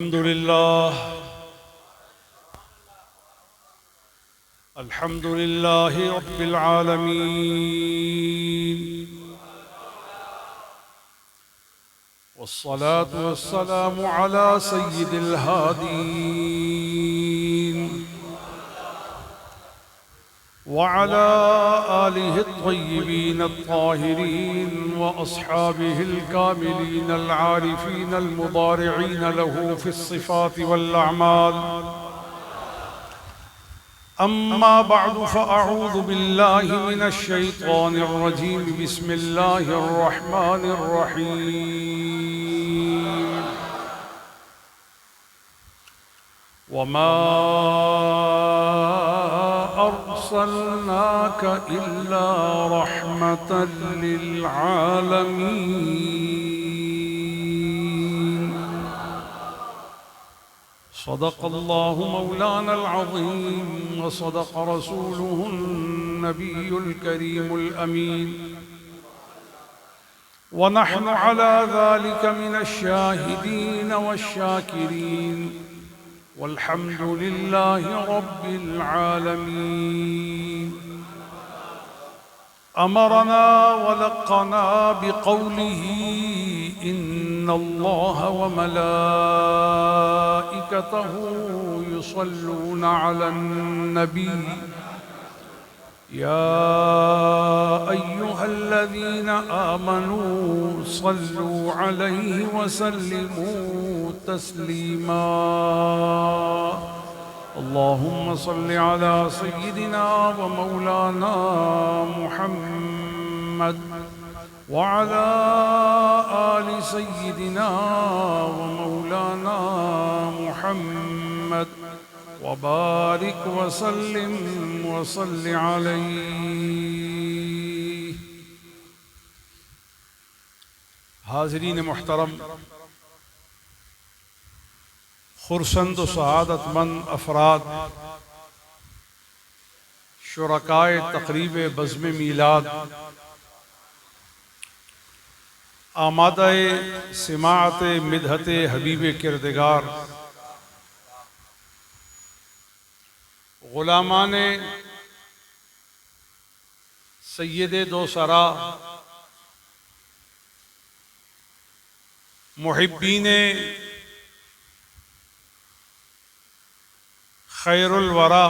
अल्हम्दुलिल्लाह रब्बिल आलमीन वस्सलातु वस्सलामु अला सय्यिदिल हादीन व अला आलिहि त्तय्यिबीन अत्ताहिरीन व अस्हाबिहिल कामिलीन अल आरिफीन अल मुदारिईन लहू फिस्सिफ़ाति वल अअमाल। अम्मा बअदु फ़अऊज़ु बिल्लाहि मिनश शैतानिर रजीम। बिस्मिल्लाहिर रहमानिर रहीम। वमा अर्सलनाक इल्ला रहमतल लिल आलमीन। सदक़ल्लाहु मौलानल अज़ीम व सदक़ रसूलुहुन नबियुल करीमुल अमीन व नहनु अला ज़ालिका मिनश शाहिदीन वश्शाकिरीन वल्हम्दुलिल्लाहि रब्बिल आलमीन। अमरना व लक़्क़ना बिक़ौलिही इन्नल्लाह व मलाइकतहु युसल्लूना अलन नबी या अय्युहल्लज़ीना आमनू सल्लू अलैहि व सल्लिमू तस्लीमा। अल्लाहुम्मा सल्लि अला सय्यिदिना व मौलाना मुहम्मद व अला आलि सय्यिदिना व मौलाना मुहम्मद व बारिक व सल्लिम व सल्लि अलैहि। हाज़रीन मुहतरम, खुर्संद सआदतमंद अफराद, शुरकाए तक़रीब बज़्म मीलाद, आमादाए सिमाअत मिदहत हबीब किरदगार, ग़ुलामाने सय्यदे दो सरा, मुहिब्बीने खैरुल वरा,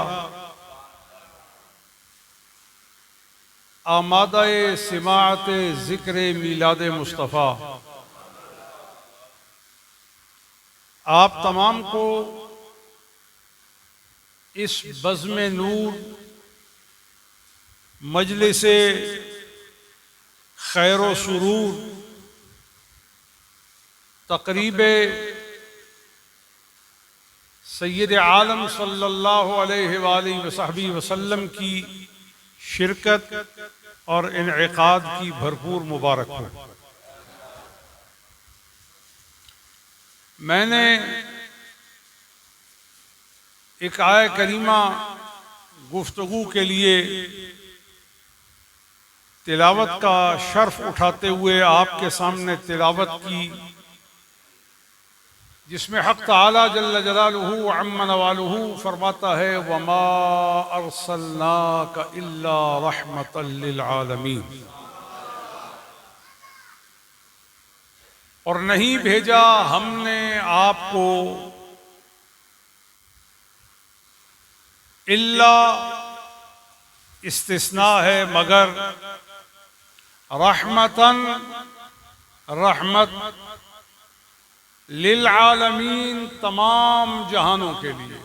आमादाए सिमाअत ज़िक्र मीलाद मुस्तफ़ा, आप तमाम को इस बज़्म नूर मजलिसे खैर व सुरूर तक़रीबे सय्यद आलम सल्लल्लाहु अलैहि वसहबिहि वसल्लम की शिरकत और इन्इक़ाद की भरपूर मुबारक हो। मैंने एक आय करीमा गुफ्तगू के लिए तिलावत का शर्फ उठाते हुए आपके सामने तिलावत की, जिसमें हक़ तआला जल्ल जलालुहु व अम्मा नवालुहु फरमाता है वमा अर्सलनाका इल्ला रहमतल लिल आलमीन, और नहीं भेजा हमने आपको इल्ला इस्तिस्ना है मगर रहमतन रहमत लिल आलमीन तमाम जहानों के लिए।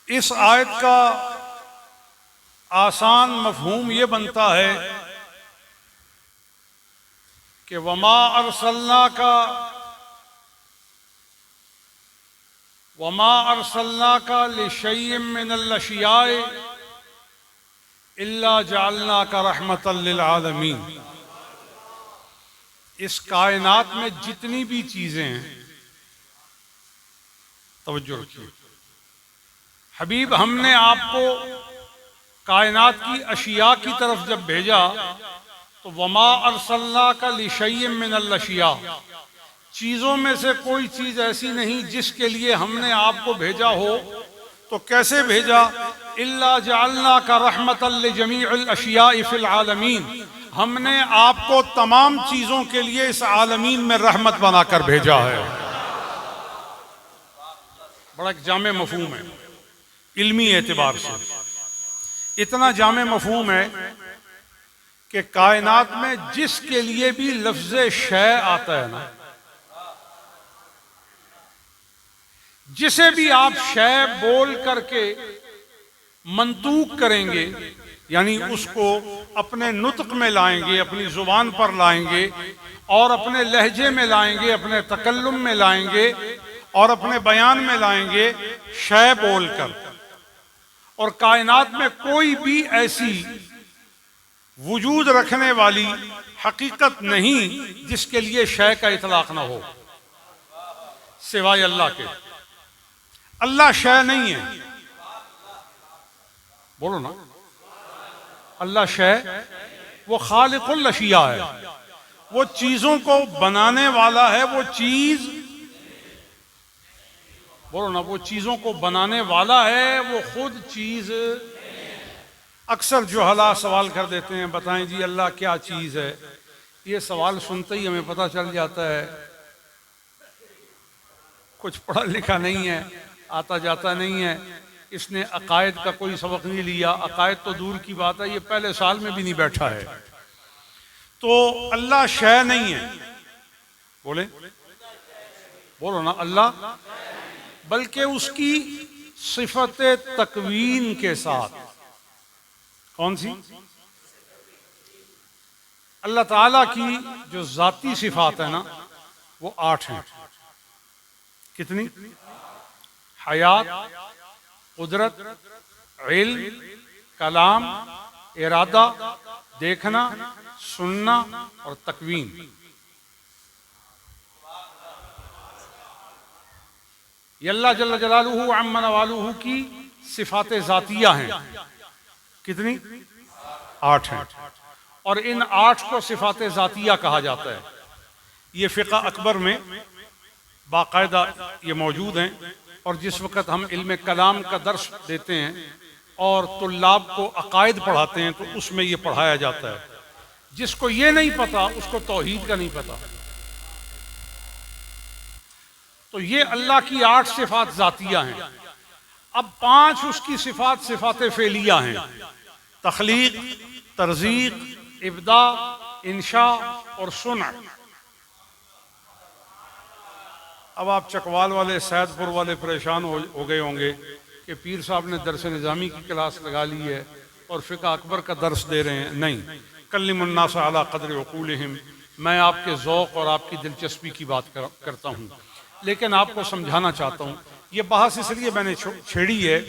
इस आयत का आसान मफहूम ये बनता है कि वमा अरसलनाका लिशैइन मिनल अशियाए इल्ला जअलनाका रहमतल लिल आलमीन। इस कायनात में जितनी भी चीजें हैं, तवज्जो रखिए, हबीब हमने आपको कायनात की अशिया की तरफ जब भेजा तो वमा अरसलनाका लिशय्इन मिनल अशिया, चीज़ों में से कोई चीज़ ऐसी नहीं जिसके लिए हमने आपको भेजा हो। तो कैसे भेजा? इल्ला जअलनाका रहमतल लिजमीइल अशियाइ फिल आलमीन, हमने आपको तमाम चीज़ों के लिए इस आलमीन में रहमत बनाकर भेजा है। बड़ा एक जामे मफहूम है इल्मी एतबार से, इतना जामे मफहूम है कि कायनात में जिसके लिए भी लफ्ज़ शय आता है ना, जिसे भी आप शय बोल करके मंतूक करेंगे, यानी उसको अपने नुत्क में लाएंगे, अपनी जुबान पर लाएंगे और अपने लहजे में लाएंगे, अपने तकल्लुम में लाएंगे और अपने बयान में लाएंगे शय बोलकर। और कायनात में कोई भी ऐसी वजूद रखने वाली हकीकत नहीं जिसके लिए शय का इतलाक ना हो सिवाय अल्लाह के। अल्लाह शय नहीं है, बोलो ना, अल्लाह शय, वो खालिकुल अशिया है, वो चीजों को बनाने वाला है। वो चीज, बोलो ना, वो चीजों को बनाने वाला है, वो खुद चीज। अक्सर जुहला सवाल कर देते हैं, बताएं जी अल्लाह क्या चीज है। ये सवाल सुनते ही हमें पता चल जाता है कुछ पढ़ा लिखा नहीं है, आता जाता नहीं है, इसने अकायद का कोई सबक नहीं लिया। अकायद तो दूर की बात है, ये पहले साल में भी नहीं बैठा है। तो अल्लाह शय नहीं है, बोले, बोलो ना, अल्लाह, बल्कि उसकी सिफत तकवीन के साथ। कौन सी? अल्लाह ताला की जो जाती सिफात है ना, वो 8 हैं। कितनी? हयात, कुदरत, इल्म, कलाम, इरादा, देखना, सुनना और तकवीन। ये अल्लाह जल्ल जलालुहु अम्मा नवालुहु की सिफात ज़ातिया हैं। कितनी? 8 हैं। और इन 8 को सिफात ज़ातिया कहा जाता है। ये फ़िक़्ह अकबर में बाकायदा ये मौजूद हैं। और जिस वक़्त हम इल्म कलाम का दर्स देते हैं और तुल्लाब को अकायद पढ़ाते हैं तो उसमें ये पढ़ाया जाता है। जिसको ये नहीं पता उसको तौहीद का नहीं पता। तो ये अल्लाह की 8 सिफात ज़ातिया हैं। अब 5 उसकी सिफात सिफात फ़ेलिया हैं। तख्लीक, तरज़ीक, इब्दा, इंशा और सुना। अब आप चकवाल वाले, सैदपुर वाले परेशान हो गए होंगे कि पीर साहब ने दरस निज़ामी की क्लास लगा ली है और फ़िक़्ह अकबर का दर्स दे रहे हैं। नहीं, कल्लिमुन्नास अला क़द्रि उक़ूलिहिम। मैं आपके ज़ौक़ और आपकी दिलचस्पी की बात करता हूँ, लेकिन आपको समझाना चाहता हूँ। ये बहस इसलिए मैंने छेड़ी है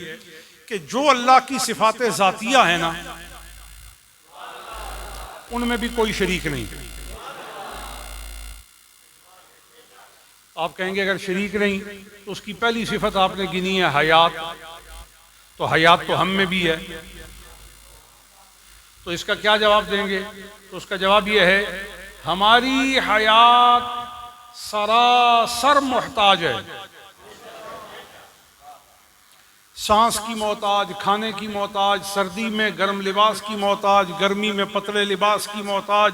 कि जो अल्लाह की सिफात ज़ातिया है ना, उनमें भी कोई शरीक नहीं। आप कहेंगे अगर शरीक नहीं तो उसकी पहली सिफत आपने गिनी है हयात, तो हयात तो हम में भी है। तो इसका क्या जवाब देंगे? तो उसका जवाब यह है, हमारी हयात सरासर मोहताज है। सांस की मोहताज, खाने की मोहताज, सर्दी में गर्म लिबास की मोहताज, गर्मी में पतले लिबास की मोहताज,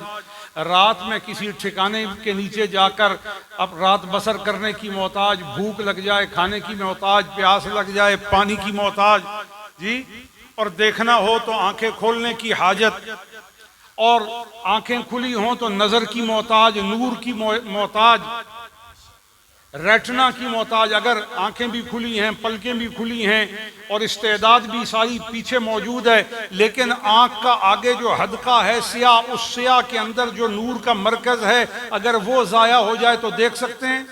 रात में किसी ठिकाने के नीचे जाकर अब रात बसर करने की मोहताज, भूख लग जाए खाने की मोहताज, प्यास लग जाए पानी की मोहताज जी, और देखना हो तो आंखें खोलने की हाजत, और आंखें खुली हों तो नज़र की मोहताज, नूर की मोहताज, रेटना की मोहताज। अगर आंखें भी खुली हैं, पलकें भी खुली हैं और इस्तेदाद भी सारी पीछे मौजूद है, लेकिन आंख का आगे जो हदका है सिया, उस सिया के अंदर जो नूर का मरकज है, अगर वो ज़ाया हो जाए तो देख सकते हैं?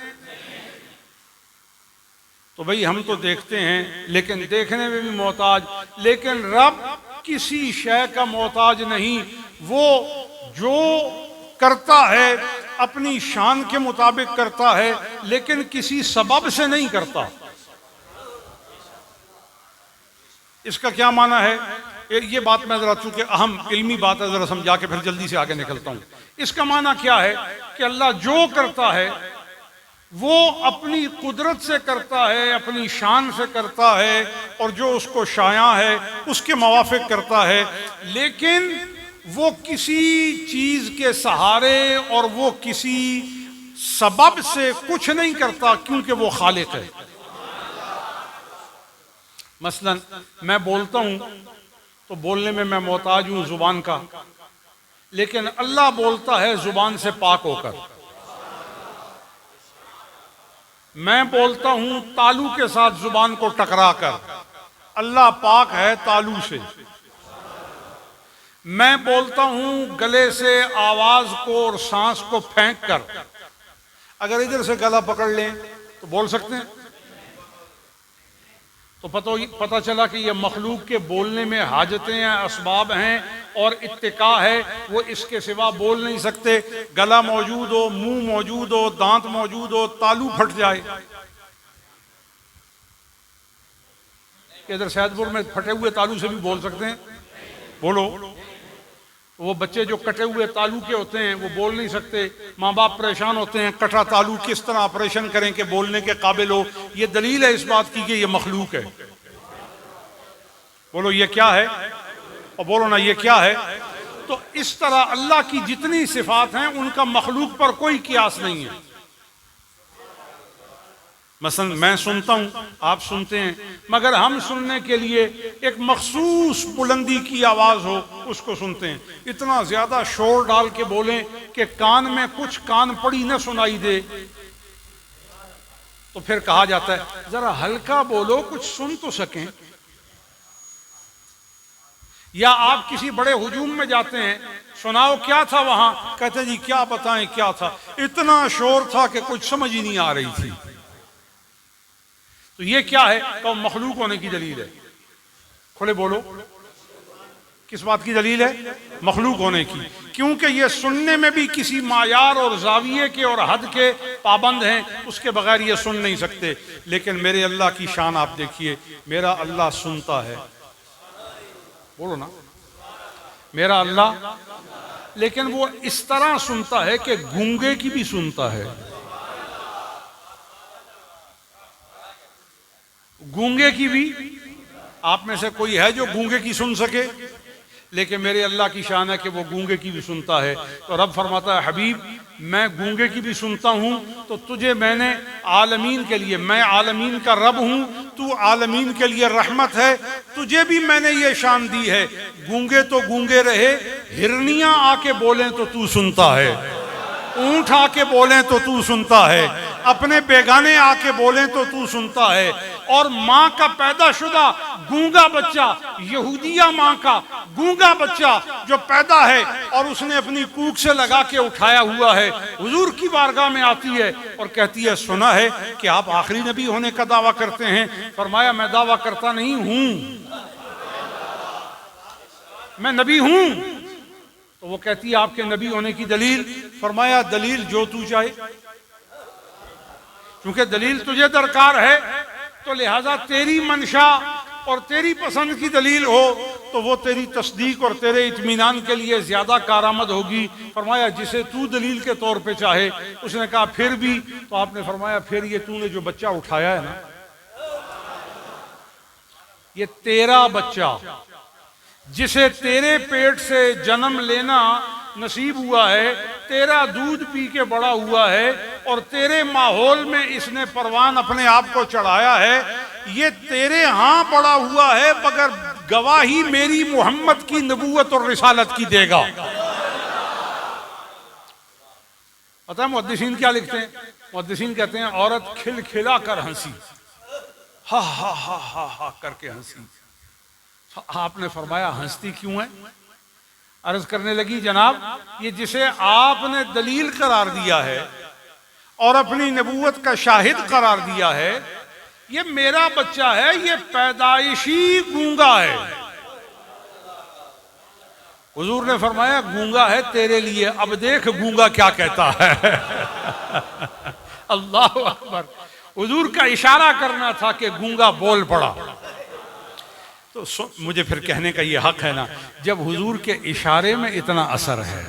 तो भाई हम तो देखते हैं लेकिन देखने में भी मोहताज। लेकिन रब किसी शय का मोहताज नहीं। वो जो करता है अपनी शान के मुताबिक करता है, लेकिन किसी सबब से नहीं करता। इसका क्या माना है? ये बात मैं ज़रा, चूँकि अहम इल्मी बात है, ज़रा समझा के फिर जल्दी से आगे निकलता हूँ। इसका माना क्या है कि अल्लाह जो करता है वो अपनी कुदरत से करता है, अपनी शान से करता है, और जो उसको शाया है उसके मुवाफिक करता है, लेकिन वो किसी चीज़ के सहारे और वो किसी सबब से कुछ नहीं करता, क्योंकि वो खालिक है। मसलन मैं बोलता हूँ तो बोलने में मैं मोहताज हूँ जुबान का, लेकिन अल्लाह बोलता है जुबान से पाक होकर। मैं बोलता हूँ तालू के साथ जुबान को टकरा कर, अल्लाह पाक है तालू से। मैं बोलता हूँ गले से आवाज को और सांस को फेंक कर, अगर इधर से गला पकड़ लें तो बोल सकते हैं। तो पता चला कि ये मखलूक के बोलने में हाजतें हैं, असबाब हैं और इत्तिका है, वो इसके सिवा बोल नहीं सकते। गला मौजूद हो, मुंह मौजूद हो, दांत मौजूद हो, तालू फट जाए। इधर सैदपुर में फटे हुए तालू से भी बोल सकते हैं, बोलो। वो बच्चे जो कटे हुए तालू के होते हैं वो बोल नहीं सकते, माँ बाप परेशान होते हैं, कटा तालू किस तरह ऑपरेशन करें कि बोलने के काबिल हो। ये दलील है इस बात की कि ये मखलूक है। बोलो ये क्या है, और बोलो ना ये क्या है। तो इस तरह अल्लाह की जितनी सिफात हैं उनका मखलूक पर कोई कियास नहीं है। मसलन मैं सुनता हूं, आप सुनते हैं, मगर हम सुनने के लिए एक मखसूस बुलंदी की आवाज हो उसको सुनते हैं। इतना ज्यादा शोर डाल के बोलें कि कान में कुछ कान पड़ी न सुनाई दे, तो फिर कहा जाता है जरा हल्का बोलो, कुछ सुन तो सकें। या आप किसी बड़े हुजूम में जाते हैं, सुनाओ क्या था वहां, कहते जी क्या बताएं क्या था, इतना शोर था कि कुछ समझ ही नहीं आ रही थी। तो ये क्या है, तो मखलूक होने की दलील है। खुले बोलो, किस बात की दलील है, मखलूक होने की। क्योंकि ये सुनने में भी किसी मायार और जाविये के और हद के पाबंद हैं, उसके बगैर ये सुन नहीं सकते। लेकिन मेरे अल्लाह की शान आप देखिए, मेरा अल्लाह सुनता है। बोलो ना, मेरा अल्लाह, लेकिन वो इस तरह सुनता है कि गूंगे की भी सुनता है। गूंगे की भी, आप में से कोई है जो गूंगे की सुन सके? लेकिन मेरे अल्लाह की शान है कि वो गूंगे की भी सुनता है। तो रब फरमाता है हबीब मैं गूंगे की भी सुनता हूं, तो तुझे मैंने आलमीन के लिए, मैं आलमीन का रब हूं, तू आलमीन के लिए रहमत है, तुझे भी मैंने ये शान दी है। गूंगे तो गूंगे रहे, हिरनियां आके बोलें तो तू सुनता है, ऊंट आके बोलें तो तू सुनता है, अपने बेगाने आके बोलें तो तू सुनता है। और माँ का पैदाशुदा गूंगा बच्चा, यहूदिया माँ का गूंगा बच्चा जो पैदा है और उसने अपनी कूक से लगा के उठाया हुआ है, हुजूर की बारगाह में आती है और कहती है सुना है कि आप आखिरी नबी होने का दावा करते हैं। फरमाया मैं दावा करता नहीं हूं, मैं नबी हूं। तो वो कहती है आपके नबी होने की दलील? फरमाया दलील जो तू चाहे, क्योंकि दलील तुझे दरकार है, तो लिहाजा तेरी मंशा और तेरी पसंद की दलील हो तो वो तेरी तस्दीक और तेरे इत्मीनान के लिए ज्यादा कारआमद होगी। फरमाया जिसे तू दलील के तौर पे चाहे। उसने कहा फिर भी? तो आपने फरमाया फिर ये तूने जो बच्चा उठाया है ना, ये तेरा बच्चा जिसे तेरे पेट से जन्म लेना नसीब हुआ है, तेरा दूध पी के बड़ा हुआ है और तेरे माहौल में इसने परवान अपने आप को चढ़ाया है, ये तेरे यहां बड़ा हुआ है, मगर गवाही मेरी मोहम्मद की नबूवत और रिसालत की देगा। पता है मुहद्दिसीन क्या लिखते हैं? मुहद्दिसीन कहते हैं औरत खिलखिला कर हंसी, हा हा हा हा हा करके हंसी। आपने फरमाया हंसती क्यों है? अर्ज करने लगी जनाब ये जिसे आपने दलील करार दिया है और अपनी नबूवत का शाहिद करार दिया है, ये मेरा बच्चा है, ये पैदाइशी गूंगा है। हुजूर ने फरमाया गूंगा है तेरे लिए, अब देख गूंगा क्या कहता है। अल्लाह अकबर। हुजूर का इशारा करना था कि गूंगा बोल पड़ा। तो तो मुझे फिर कहने का ये हक है ना, जब हुजूर के इशारे में इतना असर है,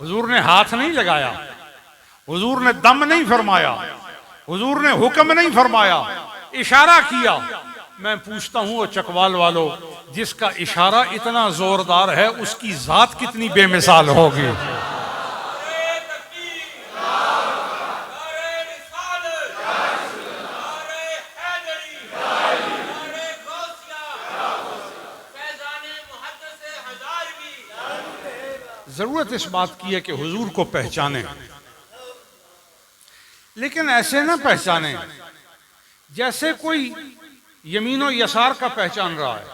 हुजूर ने हाथ नहीं लगाया, हुजूर ने दम नहीं फरमाया, हुजूर ने हुक्म नहीं फरमाया, इशारा किया। मैं पूछता हूं वो चकवाल वालों, जिसका इशारा इतना जोरदार है उसकी जात कितनी बेमिसाल होगी। जरूरत इस बात की है कि हुजूर को पहचाने, लेकिन ऐसे ना पहचाने जैसे कोई यमीनो यसार का पहचान रहा है,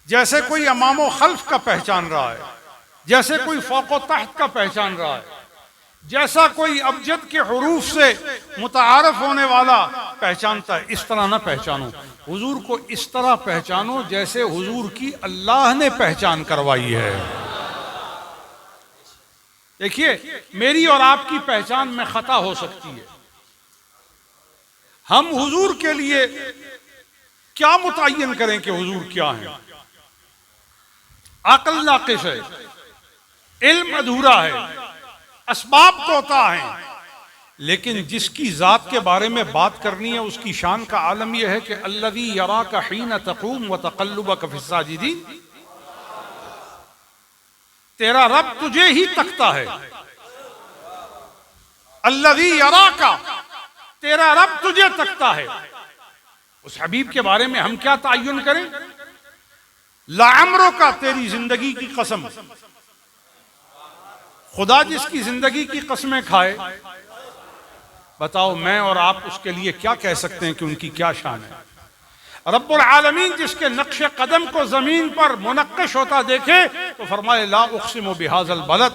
जैसे कोई अमामो खल्फ का पहचान रहा है, जैसे कोई फौको तहत का पहचान रहा है, जैसा कोई अबजद के हुरूफ से मुतारफ होने वाला पहचानता है। इस तरह ना पहचानो, हुजूर को इस तरह पहचानो जैसे हुजूर की अल्लाह ने पहचान करवाई है। देखिए, मेरी और आपकी पहचान में खता हो सकती है। हम हुजूर के लिए क्या मुतय्यन करें कि हुजूर क्या है? अक्ल नाक़िस है, इल्म अधूरा है, असबाब तोता है, लेकिन जिसकी जात के बारे में बात करनी है उसकी शान का आलम यह है कि अल्लज़ी यराका हीन तक़ूम व तक़ल्लुबका फ़िस्साजिदीन, तेरा रब तुझे ही तकता है। अल्लज़ी यराका, तेरा रब तुझे तकता है। उस हबीब के बारे में हम क्या तायुन करें? लाअमरो का, तेरी जिंदगी की कसम, खुदा जिसकी जिंदगी की कसमें खाए, बताओ मैं और आप उसके लिए क्या कह सकते हैं कि उनकी क्या शान है? रब्बुल आलमीन जिसके नक्शे कदम को जमीन पर मुनक्कश होता देखे तो फरमाए ला उक़सिमु बिहाज़ल बलद,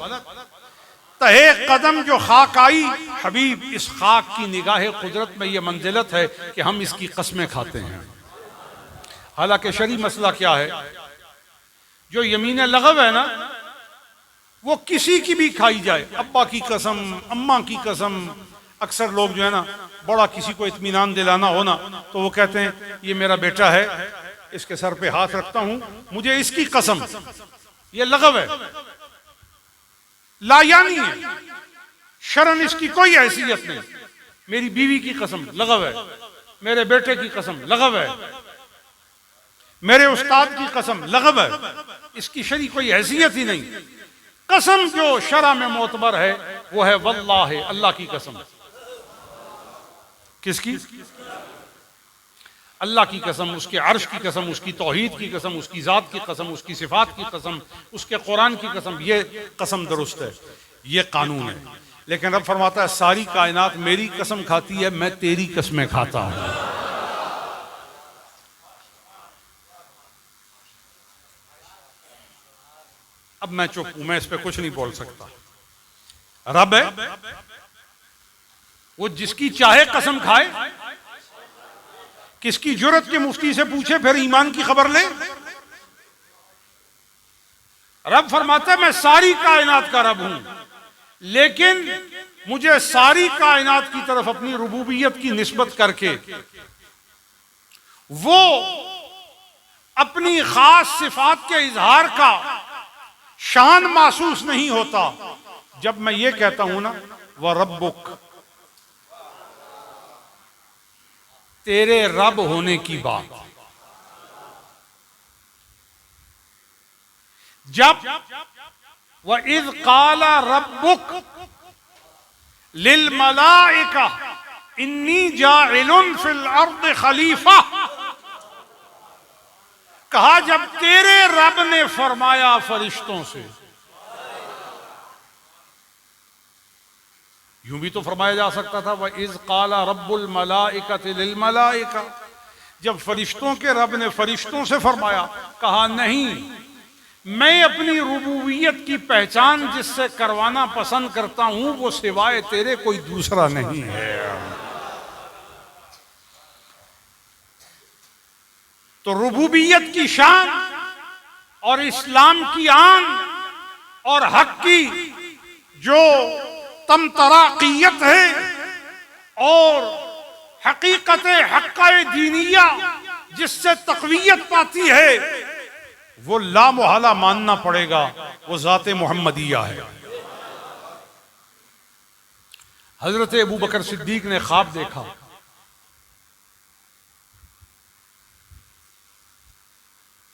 तहे कदम जो खाक आई, हबीब इस खाक की निगाह कुदरत में ये मंजिलत है कि हम इसकी कसमें खाते हैं। हालांकि शरी मसला क्या है, जो यमीन लगव है ना, वो किसी की भी खाई जाए, अब्बा की कसम, अम्मा की कसम। अक्सर लोग जो है ना, बड़ा किसी को इत्मीनान दिलाना हो ना, तो वो कहते हैं ये मेरा बेटा है, इसके सर पे हाथ रखता हूं, मुझे इसकी कसम। ये लगव है, लायानी है, शरन इसकी कोई हैसियत नहीं। मेरी बीवी की कसम, लगव है। मेरे बेटे की कसम, लगव है। मेरे उस्ताद की कसम, लगव है। इसकी शरी कोई हैसियत ही नहीं। कसम जो शरा में मोतबर है वो है वल्लाह, अल्लाह की कसम। किसकी? अल्लाह की कसम, उसके अर्श की कसम, उसकी तौहीद की कसम, उसकी जात की कसम, उसकी सिफात की कसम, उसके कुरान की कसम। ये कसम दुरुस्त है, ये कानून है। लेकिन रब फरमाता है सारी कायनात मेरी कसम खाती है, मैं तेरी कसमें खाता हूं। अब मैं चुप हूं, मैं इस पे कुछ नहीं बोल सकता। रब है, वो जिसकी चाहे कसम खाए। किसकी जुर्रत के मुफ्ती से पूछे फिर ईमान की खबर ले। रब फरमाता है मैं सारी कायनात का रब हूं, लेकिन मुझे सारी कायनात की तरफ अपनी रुबूबियत की निस्बत करके वो अपनी खास सिफात के इजहार का शान महसूस नहीं होता जब मैं ये कहता हूं ना, वह रब्बुक, तेरे रब होने की बात। जब वह इज़ क़ाला रब्बुक लिल मलाइका इन्नी जाइलुन फिल अर्द खलीफा, कहा जब तेरे रब ने फरमाया फरिश्तों से, यूं भी तो फरमाया जा सकता था वह इज़ क़ाला रब्बुल मलाइकति लिल मलाइका, जब फरिश्तों के रब ने फरिश्तों से फरमाया। कहा नहीं, मैं अपनी रुबूबियत की पहचान जिससे करवाना पसंद करता हूं वो सिवाय तेरे कोई दूसरा नहीं है। तो रुबूबियत की शान और इस्लाम की आन और हक की जो तमतराकियत है और हकीकत हक्का दीनिया जिससे तकवीयत पाती है वो लामुहाला मानना पड़ेगा, वो ज़ाते मोहम्मदिया है। हजरत अबू बकर सिद्दीक ने ख्वाब देखा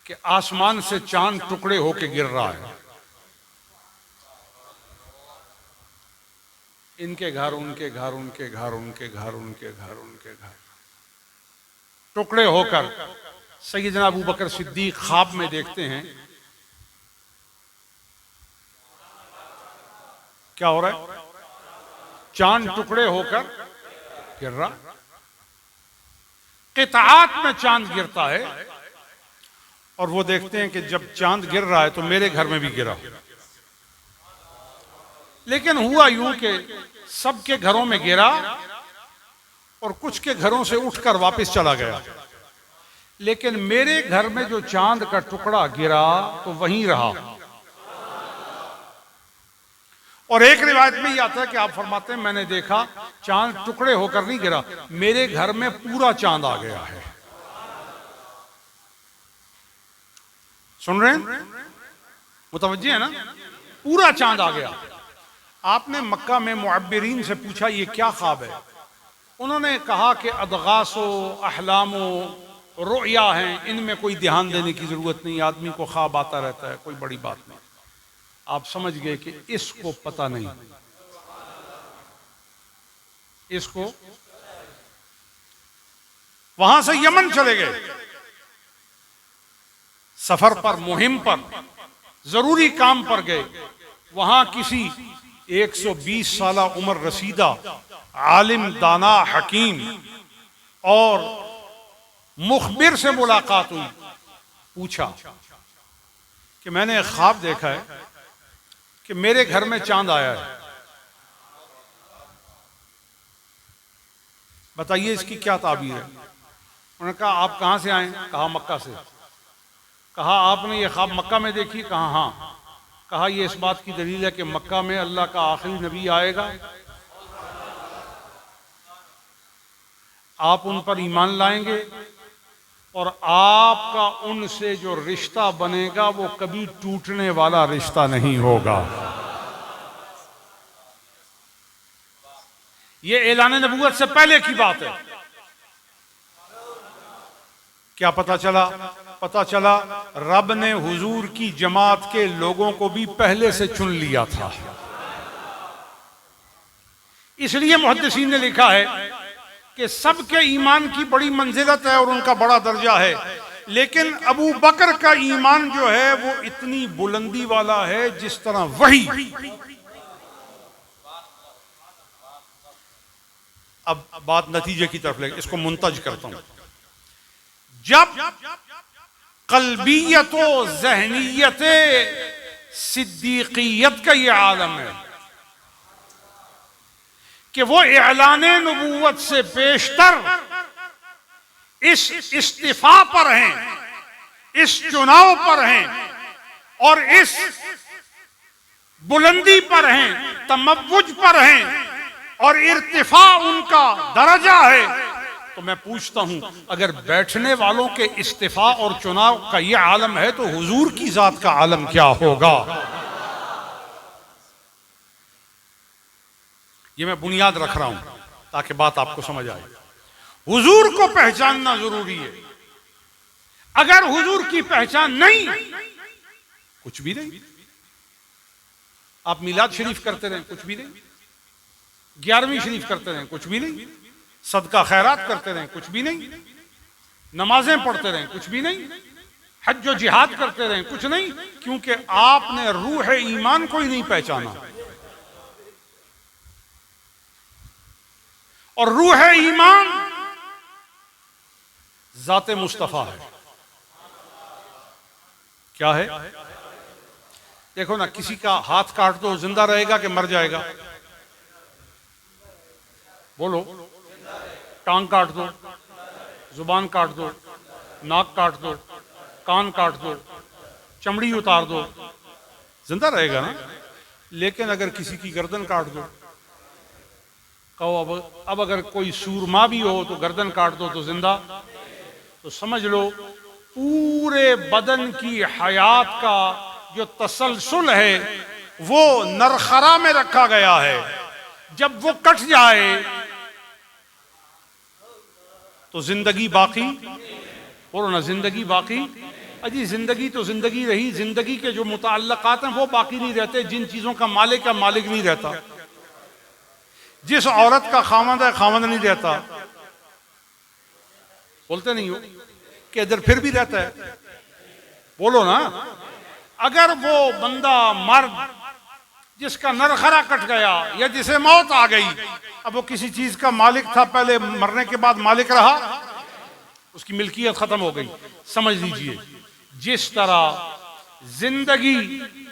कि आसमान से चांद टुकड़े होके गिर रहा है। इनके घर, उनके घर, उनके घर, उनके घर, उनके घर, उनके घर, टुकड़े होकर सैयदना अबू बकर सिद्दीक ख्वाब में देखते हैं क्या हो रहा है, चांद टुकड़े होकर गिर रहा, क़िताअत में चांद गिरता है। और वो देखते हैं कि जब चांद गिर रहा है तो मेरे घर में भी गिरा। लेकिन हुआ यूं कि सबके घरों में गिरा और कुछ के घरों से उठकर वापस चला गया, लेकिन मेरे घर में जो चांद का टुकड़ा गिरा तो वहीं रहा। और एक रिवायत में ये आता है कि आप फरमाते हैं मैंने देखा चांद टुकड़े होकर नहीं गिरा, मेरे घर में पूरा चांद आ गया है। सुन रहे हैं, मुतवज्जे है ना, पूरा चांद आ गया। आपने मक्का में मुअब्बिरीन से पूछा ये क्या ख्वाब है, उन्होंने कहा कि अदगासो अहलामो रुया हैं, इनमें कोई ध्यान देने की जरूरत नहीं, आदमी को ख्वाब आता रहता है, कोई बड़ी बात नहीं। आप समझ गए कि इसको पता नहीं, इसको वहां से यमन चले गए, सफर पर, मुहिम पर, जरूरी काम पर गए। वहां किसी 120 साला उम्र रसीदा आलिम, दाना, हकीम और मुखबिर से मुलाकात हुई। पूछा कि मैंने एक ख्वाब देखा है कि मेरे घर में चांद आया है, बताइए इसकी क्या ताबीर है। उन्होंने कहा आप कहां से आए, कहा मक्का से। कहा आपने ये ख्वाब मक्का में देखी, कहा हाँ। कहा ये इस बात की दलील है कि मक्का में अल्लाह का आखिरी नबी आएगा, आप उन पर ईमान लाएंगे और आपका उनसे जो रिश्ता बनेगा वो कभी टूटने वाला रिश्ता नहीं होगा। ये ऐलान नबूवत से पहले की बात है। क्या पता चला? पता चला रब ने हुजूर की जमात के लोगों को भी पहले से चुन लिया था। इसलिए मुहद्दिसीन ने लिखा है कि सबके ईमान की बड़ी मंजिलत है और उनका बड़ा दर्जा है, लेकिन अबू बकर का ईमान जो है वो इतनी बुलंदी वाला है जिस तरह वही। अब बात नतीजे की तरफ लेकर इसको मुंतज करता हूं। जब कल्बियत ज़हनियत सिद्दीकियत का ये आलम है कि वो ऐलान नबूवत से पेशतर इस इस्तिफा पर हैं, इस चुनाव पर हैं और इस बुलंदी पर हैं, तमव्वुज पर हैं और इर्तिफा उनका दर्जा है। तो मैं पूछता हूं अगर बैठने वालों के इस्तिफा और चुनाव का यह आलम है तो हुजूर की जात का आलम क्या होगा? ये मैं बुनियाद रख रहा हूं ताकि बात आपको समझ आए। हुजूर को पहचानना जरूरी है। अगर हुजूर की पहचान नहीं, कुछ भी नहीं। आप मिलाद शरीफ करते रहें, कुछ भी नहीं। 11वीं शरीफ करते रहें, कुछ भी नहीं। सदका खैरात करते रहें, कुछ भी नहीं। नमाजें पढ़ते रहें, कुछ भी नहीं। हज और जिहाद करते रहें, कुछ नहीं, क्योंकि आपने रूह ईमान को ही नहीं पहचाना। और रूह ईमान ज़ाते मुस्तफ़ा है। क्या है? देखो ना, किसी का हाथ काट दो जिंदा रहेगा कि मर जाएगा? बोलो। टांग काट दो, जुबान काट दो, नाक काट दो, कान काट दो, चमड़ी उतार दो, जिंदा रहेगा ना। लेकिन अगर किसी की गर्दन काट दो, कहो अब अगर कोई सूरमा भी हो तो गर्दन काट दो तो जिंदा। तो समझ लो पूरे बदन की हयात का जो तसलसल है वो नरखरा में रखा गया है। जब वो कट जाए तो जिंदगी बाकी, बोलो ना जिंदगी बाकी। अजी जिंदगी तो जिंदगी रही, जिंदगी के जो मुताल्लकात हैं वो बाकी नहीं रहते। जिन चीजों का मालिक नहीं रहता, जिस औरत का खामद है खामद नहीं रहता, बोलते नहीं हो कि इधर फिर भी रहता है, बोलो ना। अगर वो बंदा मर्द जिसका नरखरा कट गया या जिसे मौत आ गई, अब वो किसी चीज का मालिक था, पहले मरने के बाद मालिक रहा, उसकी मिल्कियत खत्म हो गई। समझ लीजिए जिस तरह जिंदगी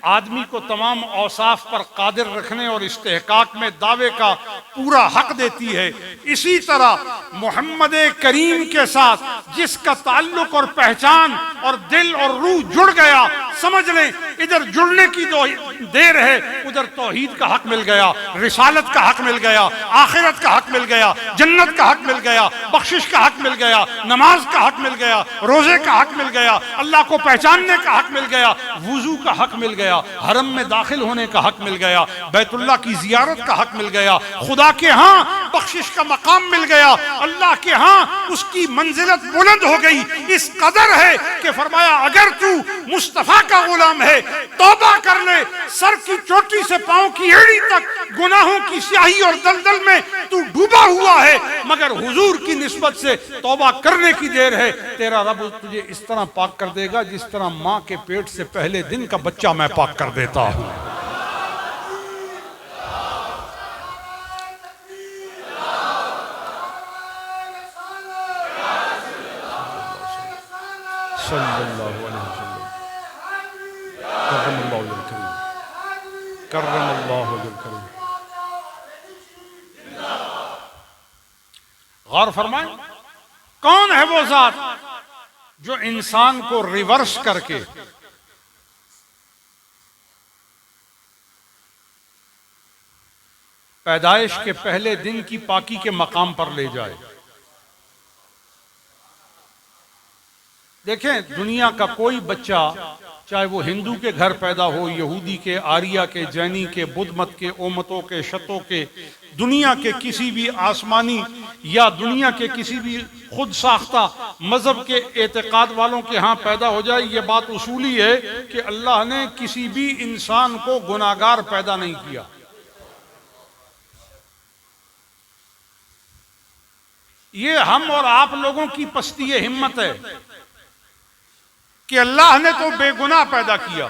आदमी को तमाम औसाफ पर कादिर रखने और इस्तेहकाक में दावे का पूरा हक देती है, इसी तरह मोहम्मद करीम के साथ जिसका ताल्लुक और पहचान और दिल और रूह जुड़ गया, समझ लें इधर जुड़ने की जो देर है उधर तौहीद का हक मिल गया, रिसालत का हक मिल गया, आखिरत का हक मिल गया, जन्नत का हक मिल गया, बख्शिश का हक मिल गया, नमाज का हक मिल गया, रोजे का हक मिल गया, अल्लाह को पहचानने का हक मिल गया, वुजू का हक मिल गया, हरम में दाखिल होने का हक मिल गया, बैतुल्लाह की जियारत का हक मिल गया, खुदा के यहाँ बख्शिश का मकाम मिल गया, अल्लाह के यहाँ उसकी मंजिलत बुलंद हो गई। इस कदर है कि फरमाया अगर तू मुस्तफा का गुलाम है तौबा कर ले, सर की चोटी से पांव की एड़ी तक गुनाहों की स्याही और दलदल में तू डूबा हुआ है, मगर हुजूर की निस्बत से तौबा करने की देर है, तेरा रब तुझे इस तरह पाक कर देगा जिस तरह माँ के पेट से पहले दिन का बच्चा मैं पाक कर देता हूं। सल्लल्लाहु अलैहि वसल्लम करमल्लाहु वजहहु करीम। गौर फरमाएं, कौन है वो जात जो इंसान को रिवर्स करके पैदाइश के पहले दिन की पाकी के मकाम पर ले जाए। देखें दुनिया का कोई बच्चा, चाहे वो हिंदू के घर पैदा हो, यहूदी के, आर्या के, जैनी के, बुद्ध मत के, ओमतों के, शतों के, दुनिया के किसी भी आसमानी या दुनिया के किसी भी खुद साख्ता मजहब के एतकाद वालों के यहाँ पैदा हो जाए, ये बात उसूली है कि अल्लाह ने किसी भी इंसान को गुनाहगार पैदा नहीं किया। ये हम और आप लोगों की पस्ती हिम्मत है कि अल्लाह ने तो बेगुनाह पैदा किया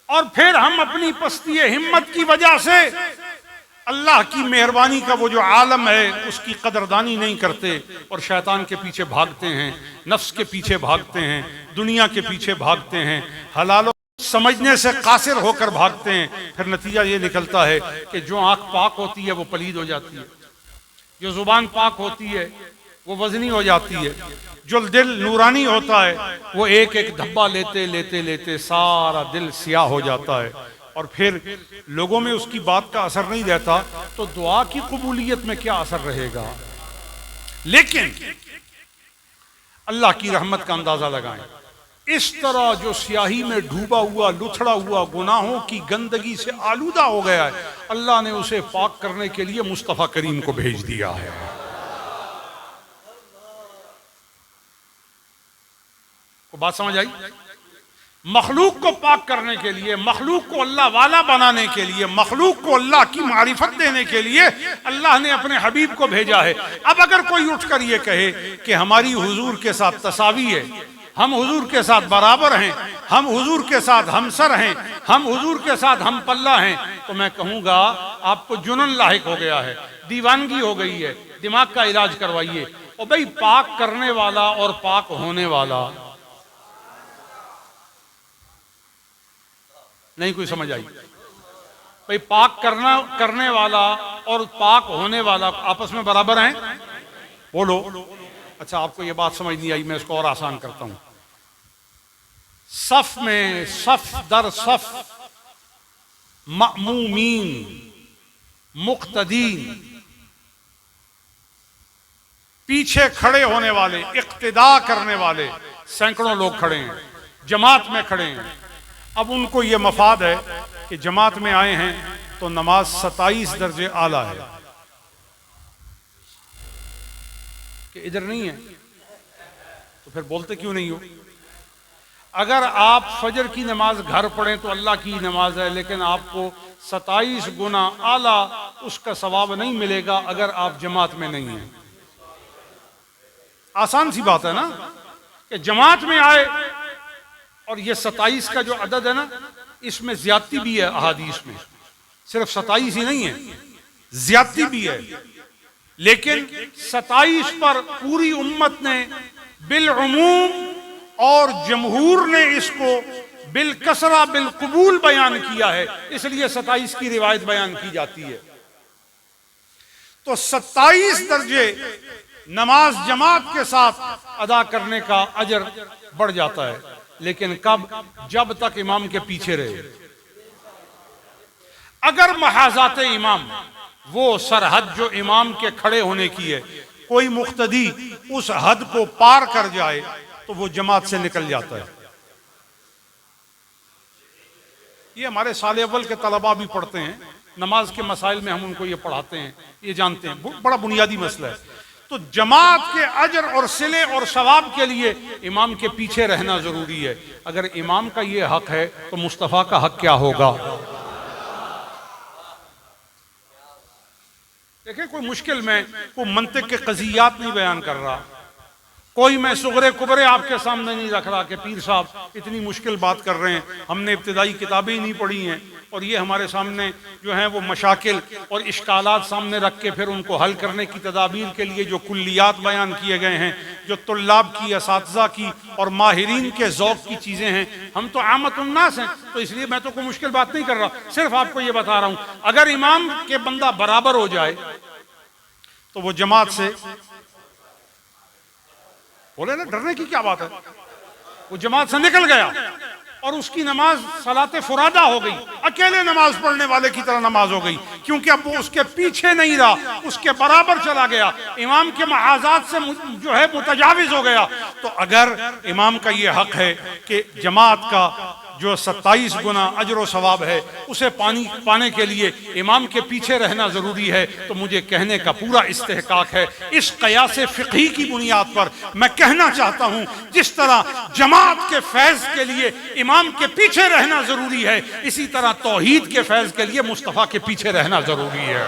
और फिर हम अपनी पस्ती हिम्मत की वजह से अल्लाह की मेहरबानी का वो जो आलम है उसकी कदरदानी नहीं करते और शैतान के पीछे भागते हैं, नफ्स के पीछे भागते हैं, दुनिया के पीछे भागते हैं, हलालो समझने से कासिर होकर भागते हैं। फिर नतीजा ये निकलता है कि जो आंख पाक होती है वो पलीद हो जाती है, जो जुबान पाक होती है वो वजनी हो जाती है, जो दिल नूरानी होता है वो एक एक धब्बा लेते लेते लेते सारा दिल सियाह हो जाता है और फिर लोगों में उसकी बात का असर नहीं रहता, तो दुआ की कबूलियत में क्या असर रहेगा। लेकिन अल्लाह की रहमत का अंदाजा लगाएं, इस तरह जो स्याही में डूबा हुआ, लुथड़ा हुआ, गुनाहों की गंदगी से आलूदा हो गया है, अल्लाह ने उसे पाक करने के लिए मुस्तफा करीम को भेज दिया है। को बात समझ आई? मखलूक को पाक करने के लिए, मखलूक को अल्लाह वाला बनाने के लिए, मखलूक को अल्लाह की मारिफत देने के लिए अल्लाह ने अपने हबीब को भेजा है। अब अगर कोई उठकर ये कहे कि हमारी हुजूर के साथ तसावी है, हम हुजूर के साथ बराबर हैं, हम हुजूर के साथ हमसर हैं, हम हुजूर के साथ हम पल्ला हैं, तो मैं कहूंगा आपको जुनन लाहिक हो गया है, दीवानगी हो गई है, दिमाग का इलाज करवाइए। और भाई पाक करने वाला और पाक होने वाला नहीं कोई समझ आई? भाई पाक करने वाला और पाक होने वाला आपस में बराबर हैं? बोलो। अच्छा आपको ये बात समझ नहीं आई, मैं इसको और आसान करता हूं। सफ में सफ दर सफ मअमूमीन मुक्तदीन पीछे खड़े होने वाले, इक्तिदा करने वाले सैकड़ों लोग खड़े हैं, जमात में खड़े हैं। अब उनको ये मफाद है कि जमात में आए हैं तो नमाज 27 दर्जे आला है, कि इधर नहीं है तो फिर बोलते क्यों नहीं हो? अगर आप फजर की नमाज घर पढ़ें तो अल्लाह की नमाज है, लेकिन आपको 27 गुना आला उसका सवाब नहीं मिलेगा अगर आप जमात में नहीं हैं। आसान सी बात है ना कि जमात में आए, और ये 27 का जो अदद है ना, इसमें ज्यादती भी है। अहादीस में सिर्फ 27 ही नहीं है, ज्यादती भी है, लेकिन 27 पर पूरी उम्मत ने बिलउमूम और जमहूर ने इसको बिलकसरा बिलकबूल बयान किया है, इसलिए 27 की रिवायत बयान की जाती है। तो 27 दर्जे नमाज जमात के साथ अदा करने का अजर बढ़ जाता है, लेकिन कब? जब तक इमाम के पीछे रहे। अगर महाजात इमाम, वो सरहद जो इमाम के खड़े होने की है, कोई मुक्तदी उस हद को पार कर जाए तो वो जमात से निकल जाता है। ये हमारे साल अव्वल के तलबा भी पढ़ते हैं, नमाज के मसाइल में हम उनको ये पढ़ाते हैं, ये जानते हैं, बड़ा बुनियादी मसला है। तो जमात के अजर और सिले और सवाब के लिए इमाम के पीछे रहना जरूरी है। अगर इमाम का ये हक है तो मुस्तफ़ा का हक क्या होगा? देखिए, कोई मुश्किल में कोई मंतिक के कज़ियात नहीं बयान कर रहा, कोई मैं सुगरे कुबरे आपके सामने नहीं रख रहा कि पीर साहब इतनी मुश्किल बात कर रहे हैं, हमने इब्तिदाई किताबें ही नहीं पढ़ी हैं और ये हमारे सामने जो है वो मशाकिल और इश्कालात सामने रख के फिर उनको हल करने की तदाबीर के लिए जो कुल्लियात बयान किए गए हैं, जो तुल्लाब की, असातिज़ा की और माहिरीन के ज़ौक़ की चीज़ें हैं, हम तो आमतुन्नास हैं, तो इसलिए मैं तो कोई मुश्किल बात नहीं कर रहा, सिर्फ आपको ये बता रहा हूँ अगर इमाम के बंदा बराबर हो जाए तो वो जमात से, बोले ना डरने की क्या बात है, वो जमात से निकल गया और उसकी नमाज सलाते फुरादा हो गई, अकेले नमाज पढ़ने वाले की तरह नमाज हो गई, क्योंकि अब वो उसके पीछे नहीं रहा, उसके बराबर चला गया, इमाम के महाजात से जो है मुतजाविज हो गया। तो अगर इमाम का ये हक है कि जमात का जो 27 गुना अजर सवाब है उसे पाने के लिए इमाम के पीछे रहना जरूरी है, तो मुझे कहने का पूरा इस्तेहकाक है। इस कयास फ़िक़ही की बुनियाद पर मैं कहना चाहता हूँ, जिस तरह जमात के फैज़ के लिए इमाम के पीछे रहना जरूरी है, इसी तरह तौहीद के फैज़ के लिए मुस्तफ़ा के पीछे रहना जरूरी है।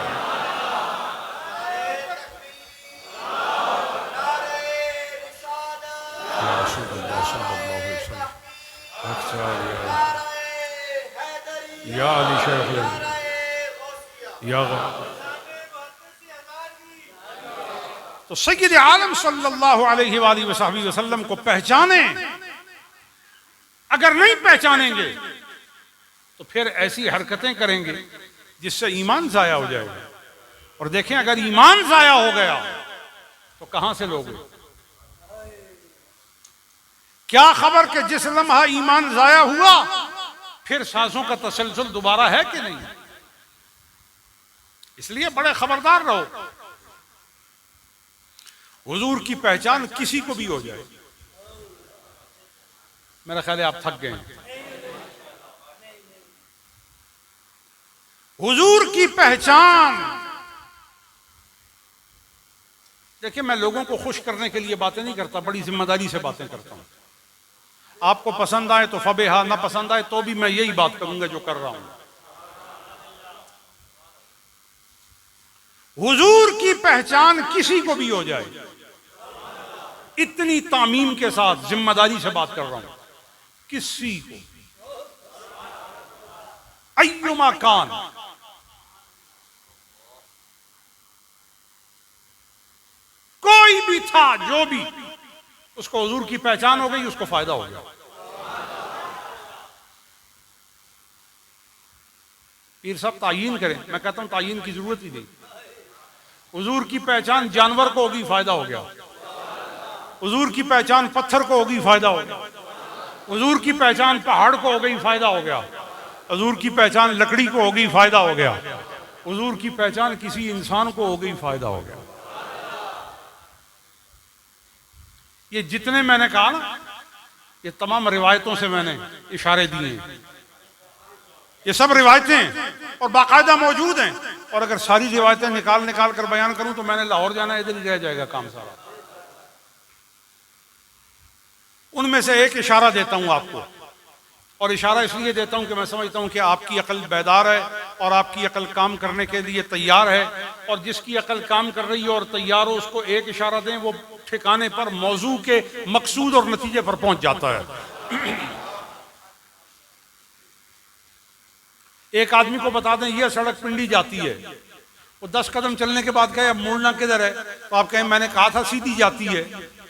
या अली शेख या तो सय्यद आलम सल्लल्लाहु अलैहि वसल्लम को पहचाने। अगर नहीं पहचानेंगे तो फिर ऐसी हरकतें करेंगे जिससे ईमान जाया हो जाएगा। और देखें, अगर ईमान जाया हो गया तो कहां से लोगे? क्या खबर कि जिस लम्हा ईमान जाया हुआ फिर सांसों का तसलसल दोबारा है कि नहीं? इसलिए बड़े खबरदार रहो। हुजूर की पहचान किसी को भी हो जाए, मेरा ख्याल है आप थक गए हैं। हुजूर की पहचान, देखिए मैं लोगों को खुश करने के लिए बातें नहीं करता, बड़ी जिम्मेदारी से बातें करता हूं। आपको पसंद आए तो फबेहा, ना पसंद आए तो भी मैं यही बात करूंगा जो कर रहा हूं। हुजूर की पहचान किसी को भी हो जाए, इतनी तामीम के साथ जिम्मेदारी से बात कर रहा हूं, किसी को, अय्युमा कान, कोई भी था, जो भी, उसको हुजूर की पहचान हो गई, उसको फायदा हो गया। पीर साहब तायीन करें, मैं कहता हूं तायीन की जरूरत ही नहीं। हुजूर की पहचान जानवर को होगी, फायदा हो गया। हुजूर की पहचान पत्थर को होगी, फायदा हो गया। हुजूर की पहचान पहाड़ को हो गई, फायदा हो गया। हुजूर की पहचान लकड़ी को होगी, फायदा हो गया। हुजूर की पहचान किसी इंसान को हो गई, फायदा हो गया। ये जितने मैंने कहा ना, ये तमाम रिवायतों से मैंने इशारे दिए हैं। ये सब रिवायतें हैं और बाकायदा मौजूद हैं। और अगर सारी रिवायतें निकाल निकाल कर बयान करूं तो मैंने लाहौर जाना, इधर ही रह जाएगा काम सारा। उनमें से एक इशारा देता हूं आपको, और इशारा इसलिए देता हूं कि मैं समझता हूं कि आपकी अकल बेदार है और आपकी अकल काम करने के लिए तैयार है। और जिसकी अकल काम कर रही है और तैयार हो, उसको एक इशारा दें, वो ठिकाने पर मौजू के मकसूद और नतीजे पर पहुंच जाता है। एक आदमी को बता दें यह सड़क पिंडी जाती है, वो 10 कदम चलने के बाद कहे अब मुड़ना किधर है, तो आप कहें मैंने कहा था सीधी जाती है,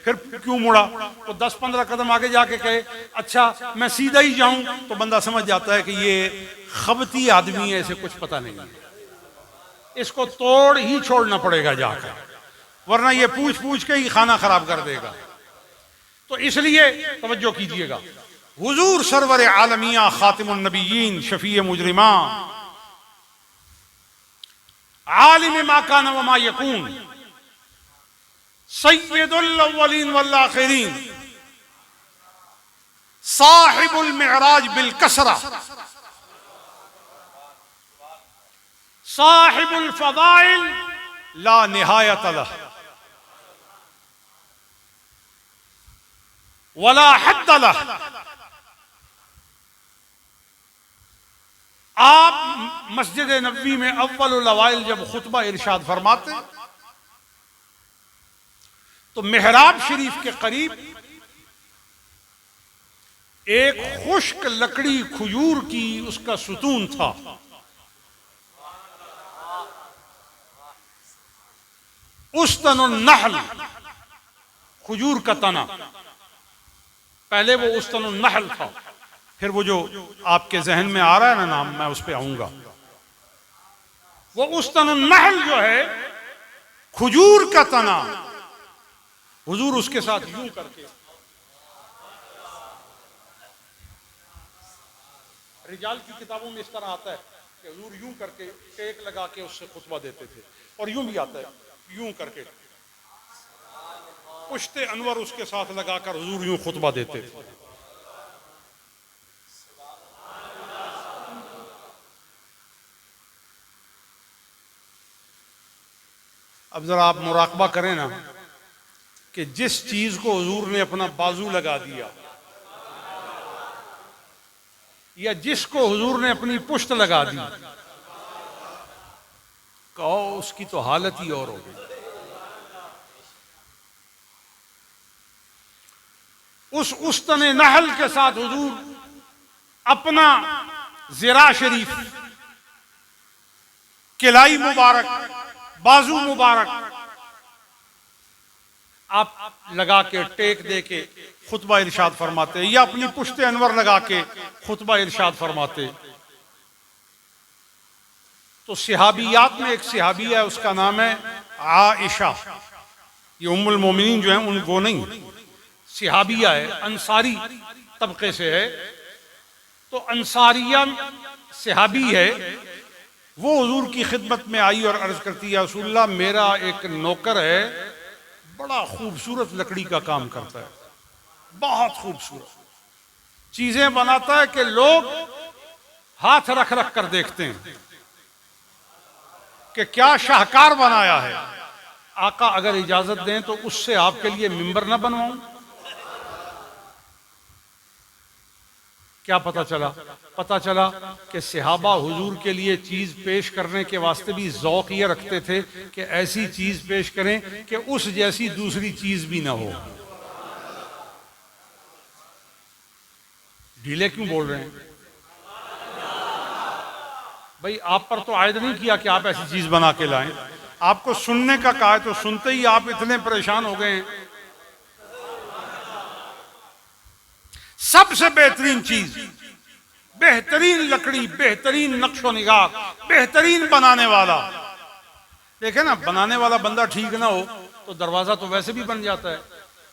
फिर क्यों मुड़ा? तो 10-15 कदम आगे जाके कहे अच्छा मैं सीधा ही जाऊं, तो बंदा समझ जाता है कि ये खबती आदमी है, इसे कुछ पता नहीं है, इसको तोड़ ही छोड़ना पड़ेगा जाकर, वरना ये पूछ पूछ के ही खाना खराब कर देगा। तो इसलिए तवज्जो कीजिएगा, हुजूर सरवर आलमिया खातिमुन नबिय्यीन शफी मुजरिमा आलिम मा कान व मा यकून सय्यदुल अव्वलीन वल आखिरीन साहिबुल मिअराज बिल कसरा साहिबुल फदाइल ला निहायत लह वला हद्द लह। आप मस्जिद नबवी में अव्वलुल अवाइल जब खुतबा इरशाद फरमाते तो मेहराब शरीफ के करीब एक खुश्क लकड़ी खजूर की उसका सुतून था। उस्तनुन नहल, खजूर का तना, पहले वो उस्तनुन नहल था, फिर वो जो आपके जहन में आ रहा है ना नाम, मैं उस पर आऊंगा। वो उस्तनुन नहल जो है खजूर का तना, हुजूर उसके साथ यूं करके, रिजाल की किताबों में इस तरह आता है कि हुजूर यूं करके टेक लगा के उससे खुतबा देते थे, और यूं भी आता है यूं करके पुश्ते अनवर उसके साथ लगाकर हुजूर यूं खुतबा देते थे। अब जरा आप मुराकबा करें ना कि जिस चीज को हुजूर ने अपना बाजू लगा दिया या जिसको हुजूर ने अपनी पुश्त लगा दी, कहो उसकी तो हालत ही और हो गई। उस उस्तने नहल के साथ हुजूर अपना ज़िरा शरीफ, किलाई मुबारक, बाजू मुबारक आप लगा के टेक दे के खुतबा इरशाद फरमाते, या अपनी पुश्ते अनवर लगा के खुतबा इरशाद फरमाते। तो सिहाबियात में एक सिहाबी है, उसका नाम है आइशा। ये उम्मुल मोमिनीन जो है उनको नहीं, सिहाबिया है, अंसारी तबके से है। तो अंसारिया सिहाबी है, वो हुजूर की खिदमत में आई और अर्ज करती है रसूलल्लाह मेरा एक नौकर है, बड़ा खूबसूरत लकड़ी का काम करता है, बहुत खूबसूरत चीजें बनाता है कि लोग हाथ रख रख कर देखते हैं कि क्या शाहकार बनाया है। आका अगर इजाजत दें तो उससे आपके लिए मिंबर ना बनवाऊं? क्या पता चला? पता चला कि सहाबा हुजूर के लिए चीज पेश करने के वास्ते भी ज़ौक़ ये रखते थे कि ऐसी चीज पेश करें कि उस जैसी दूसरी चीज भी ना हो। ढीले क्यों बोल रहे हैं भाई? आप पर तो आयद नहीं किया कि आप ऐसी चीज बना के लाएं, आपको सुनने का कहा है, तो सुनते ही आप इतने परेशान हो गए हैं। सबसे बेहतरीन चीज, बेहतरीन लकड़ी, बेहतरीन नक्शो निगार, बेहतरीन बनाने वाला। देखे ना, बनाने वाला बंदा ठीक ना हो तो दरवाजा तो वैसे भी बन जाता है,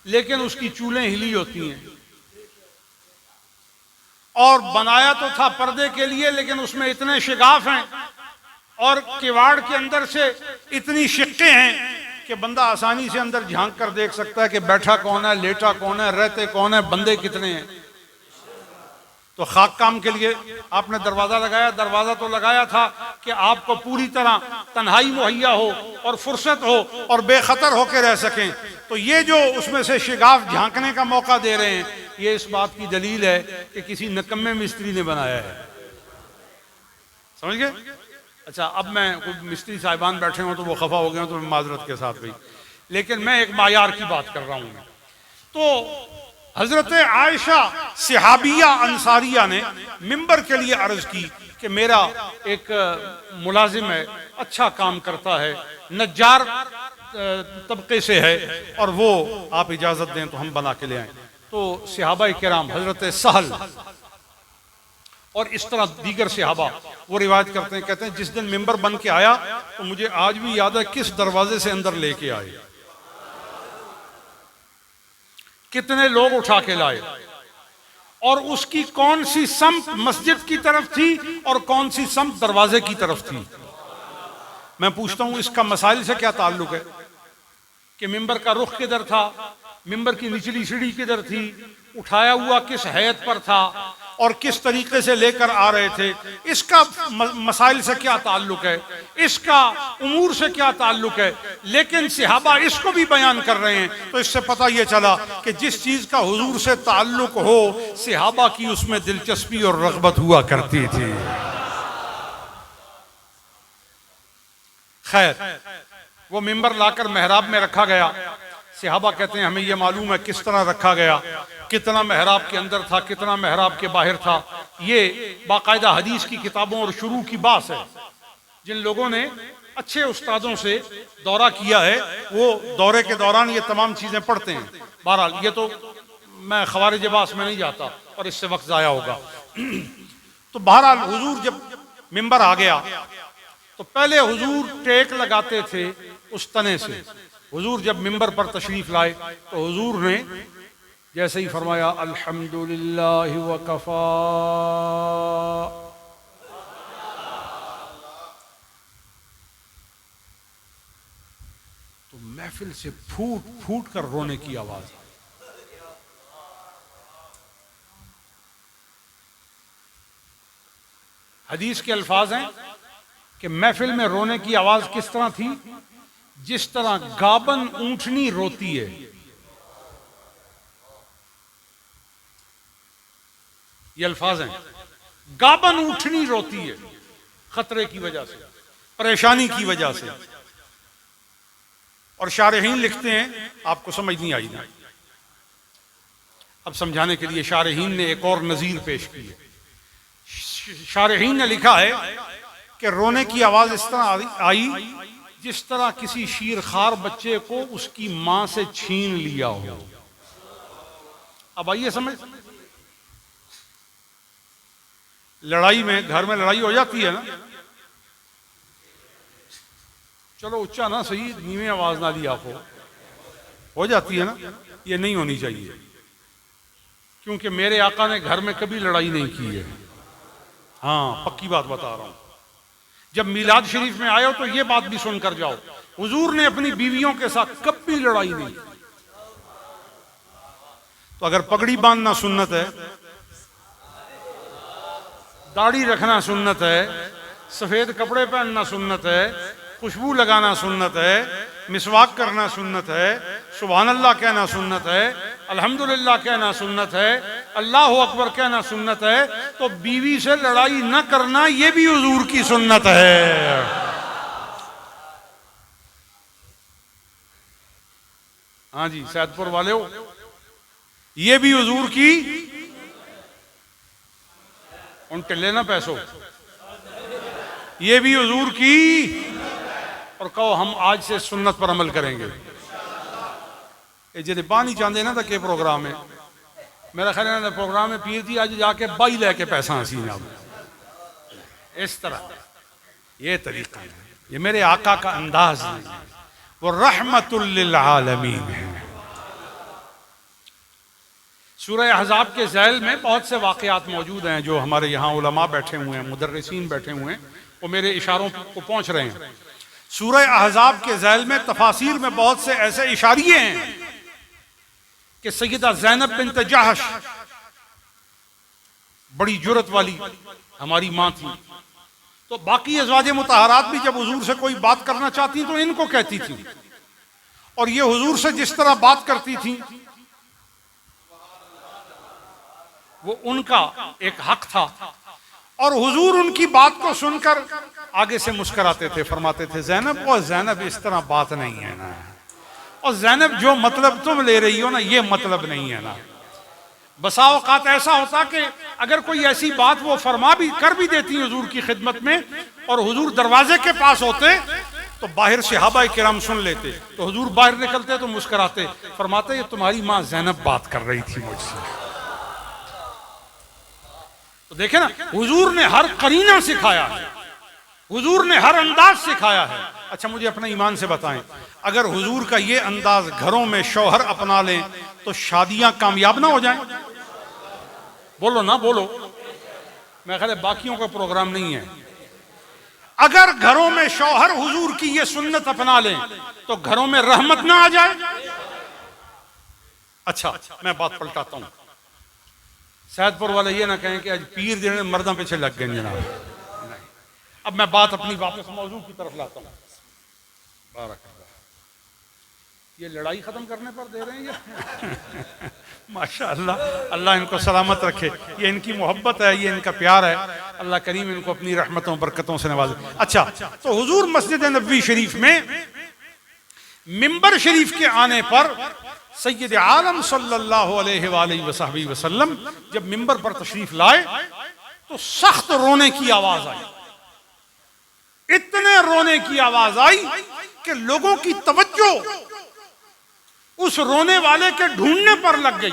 लेकिन उसकी चूलें हिली होती हैं। और बनाया तो था पर्दे के लिए, लेकिन उसमें इतने शिगाफ हैं और किवाड़ के अंदर से इतनी शिक्के हैं कि बंदा आसानी से अंदर झांक कर देख सकता है कि बैठा कौन है, लेटा कौन है, रहते कौन है, बंदे कितने हैं। तो खाक काम के लिए आपने दरवाजा लगाया, दरवाजा तो लगाया था कि आपको पूरी तरह तन्हाई मुहैया हो और फुर्सत हो और बेखतर होकर रह सकें। तो ये जो उसमें से शिगाफ झांकने का मौका दे रहे हैं, ये इस बात की दलील है कि किसी नकम्मे मिस्त्री ने बनाया है। समझ गए? अच्छा, अब मैं कोई मिस्त्री साहिबान बैठे हों तो वो खफा हो गए हो तो मैं माजरत के साथ भी, लेकिन मैं एक मायार की बात कर रहा हूं। तो हजरत आयशा सहाबिया अंसारिया ने मिंबर के लिए अर्ज की कि मेरा एक मुलाजिम है, अच्छा काम करता है, नज्जार तबके से है, और वो आप इजाजत दें तो हम बना के ले आए। तो सहाबाए किराम हजरत सहल और इस तरह दीगर सहाबा वो रिवायत करते हैं, कहते हैं जिस दिन मिंबर बन के आया तो मुझे आज भी याद है किस दरवाजे से अंदर लेके आए, कितने लोग उठा के लाए, और उसकी कौन सी सम्त मस्जिद की तरफ थी और कौन सी सम्त दरवाजे की तरफ थी। मैं पूछता हूं इसका मसाइल से क्या ताल्लुक है कि मिंबर का रुख किधर था, मिंबर की निचली सीढ़ी किधर थी, उठाया हुआ किस हैत पर था और किस तरीके से लेकर आ रहे थे, इसका मसाइल से क्या ताल्लुक है, इसका उमूर से क्या ताल्लुक है। लेकिन सहाबा इसको भी बयान कर रहे हैं, तो इससे पता यह चला कि जिस चीज का हुजूर से ताल्लुक हो सहाबा की उसमें दिलचस्पी और रग़बत हुआ करती थी। खैर, वो मिंबर लाकर मेहराब में रखा गया। सहाबा कहते हैं हमें यह मालूम है किस तरह रखा गया, कितना मेहराब के अंदर था, कितना मेहराब के बाहर था। ये बाकायदा हदीस की किताबों और शुरू की बात है। जिन लोगों ने अच्छे उस्तादों से दौरा किया है वो दौरे के दौरान ये तमाम चीजें पढ़ते हैं। बहरहाल ये तो मैं खवारिज बास में नहीं जाता और इससे वक्त जाया होगा। तो बहरहाल हुजूर जब मिंबर आ गया तो पहले हुजूर टेक लगाते थे उस तने से। हुजूर जब मिंबर पर तशरीफ लाए तो हुजूर ने जैसे ही फरमाया अल्हम्दुलिल्लाह व कफा, तो महफिल से फूट फूट कर रोने की आवाज। हदीस के अल्फाज हैं कि महफिल में रोने की आवाज किस तरह थी, जिस तरह गाबन ऊंटनी रोती है। ये अल्फाज हैं, गाबन ऊंटनी रोती है खतरे की वजह से, परेशानी की वजह से। और शारहीन लिखते हैं, आपको समझ नहीं आई ना, अब समझाने के लिए शारहीन ने एक और नजीर पेश की है। शारहीन ने लिखा है कि रोने की आवाज इस तरह आई जिस तरह किसी शीरखार बच्चे को उसकी मां से छीन लिया हो। अब आइए समझ, लड़ाई में, घर में लड़ाई हो जाती है ना, चलो उच्चा ना सही, नीवी आवाज ना दी आपको, हो जाती है ना, ये नहीं होनी चाहिए। क्योंकि मेरे आका ने घर में कभी लड़ाई नहीं की है। हाँ, पक्की बात बता रहा हूं। जब मिलाद शरीफ में आए हो तो ये बात भी सुनकर जाओ, हुजूर ने अपनी बीवियों के साथ कभी लड़ाई नहीं। तो अगर पगड़ी बांधना सुन्नत है, दाढ़ी रखना सुन्नत है, सफेद कपड़े पहनना सुन्नत है, खुशबू लगाना सुन्नत है, मिसवाक करना सुन्नत है, सुभान अल्लाह कहना सुन्नत है, अल्हम्दुलिल्लाह कहना सुन्नत है, अल्लाह अकबर कहना सुन्नत है, तो बीवी से लड़ाई न करना ये भी हुजूर की सुन्नत है। हाँ जी, सैदपुर वाले हो, ये भी हुजूर की, उन टिल्ले ना पैसों, ये भी हुजूर की। और कहो हम आज से सुन्नत पर अमल करेंगे। जे पानी चाहते ना तो के प्रोग्राम है, मेरा ख्याल है प्रोग्राम में पीर थी आज जाके बाई लेके पैसा हसी ना, इस तरह ये तरीका है, ये मेरे आका का अंदाज है, वो रहमतुल लिल आलमीन है। सूरह अहज़ाब के ज़ैल में बहुत से वाक़यात मौजूद हैं जो हमारे यहाँ उलमा बैठे हुए हैं, मुदर्रिसीन बैठे हुए हैं, वो मेरे इशारों को पहुँच रहे हैं। सूरह अहज़ाब के ज़ैल में तफासिर में बहुत से ऐसे इशारिये हैं कि सैयदा ज़ैनब बिन्त जहश बड़ी जुर्रत वाली हमारी माँ थी, तो बाकी अज़वाज मुतहरात भी जब हुजूर से कोई बात करना चाहती तो इनको कहती थी, और ये हुजूर से जिस तरह बात करती थी वो उनका एक हक था, और हुजूर उनकी बात को सुनकर आगे से मुस्कुराते थे, फरमाते थे ज़ैनब, और ज़ैनब इस तरह बात नहीं है ना, और ज़ैनब जो मतलब तुम ले रही हो ना ये मतलब नहीं है ना। बसा औकात ऐसा होता कि अगर कोई ऐसी बात वो फरमा भी कर भी देती हुजूर की खिदमत में, और हुजूर दरवाजे के पास होते तो बाहर सहाबा किराम सुन लेते, तो हुजूर बाहर निकलते तो मुस्कुराते, फरमाते ये तुम्हारी माँ ज़ैनब बात कर रही थी मुझसे। तो देखे ना, हुजूर ने हर करीना सिखाया है, हुजूर ने हर अंदाज सिखाया है। अच्छा मुझे अपने ईमान से बताएं, अगर हुजूर का ये अंदाज घरों में शौहर अपना लें तो शादियां कामयाब ना हो जाएं? बोलो ना बोलो, मैं ख्याल है बाकियों का प्रोग्राम नहीं है। अगर घरों में शौहर हुजूर की ये सुन्नत अपना लें तो घरों में रहमत ना आ जाए? अच्छा मैं बात पलटाता हूं, सैदपुर वाले ये ना कहें कि आज पीर देने मर्दा पीछे लग गए जनाब। नहीं, अब मैं बात अपनी वापस मौजू की तरफ लाता हूं। ये लड़ाई खत्म करने पर दे रहे हैं ये माशाअल्लाह, अल्लाह इनको सलामत रखे, ये इनकी मोहब्बत है, ये इनका प्यार है, अल्लाह करीम इनको अपनी रहमतों बरकतों से नवाजे। अच्छा, तो हुजूर मस्जिद नबवी शरीफ में मिंबर शरीफ के आने पर सैयद आलम सल्लल्लाहु अलैहि वसल्लम जब मिंबर पर तशरीफ लाए तो सख्त रोने की आवाज आई, इतने रोने की आवाज आई कि लोगों की तवज्जो उस रोने वाले के ढूंढने पर लग गई।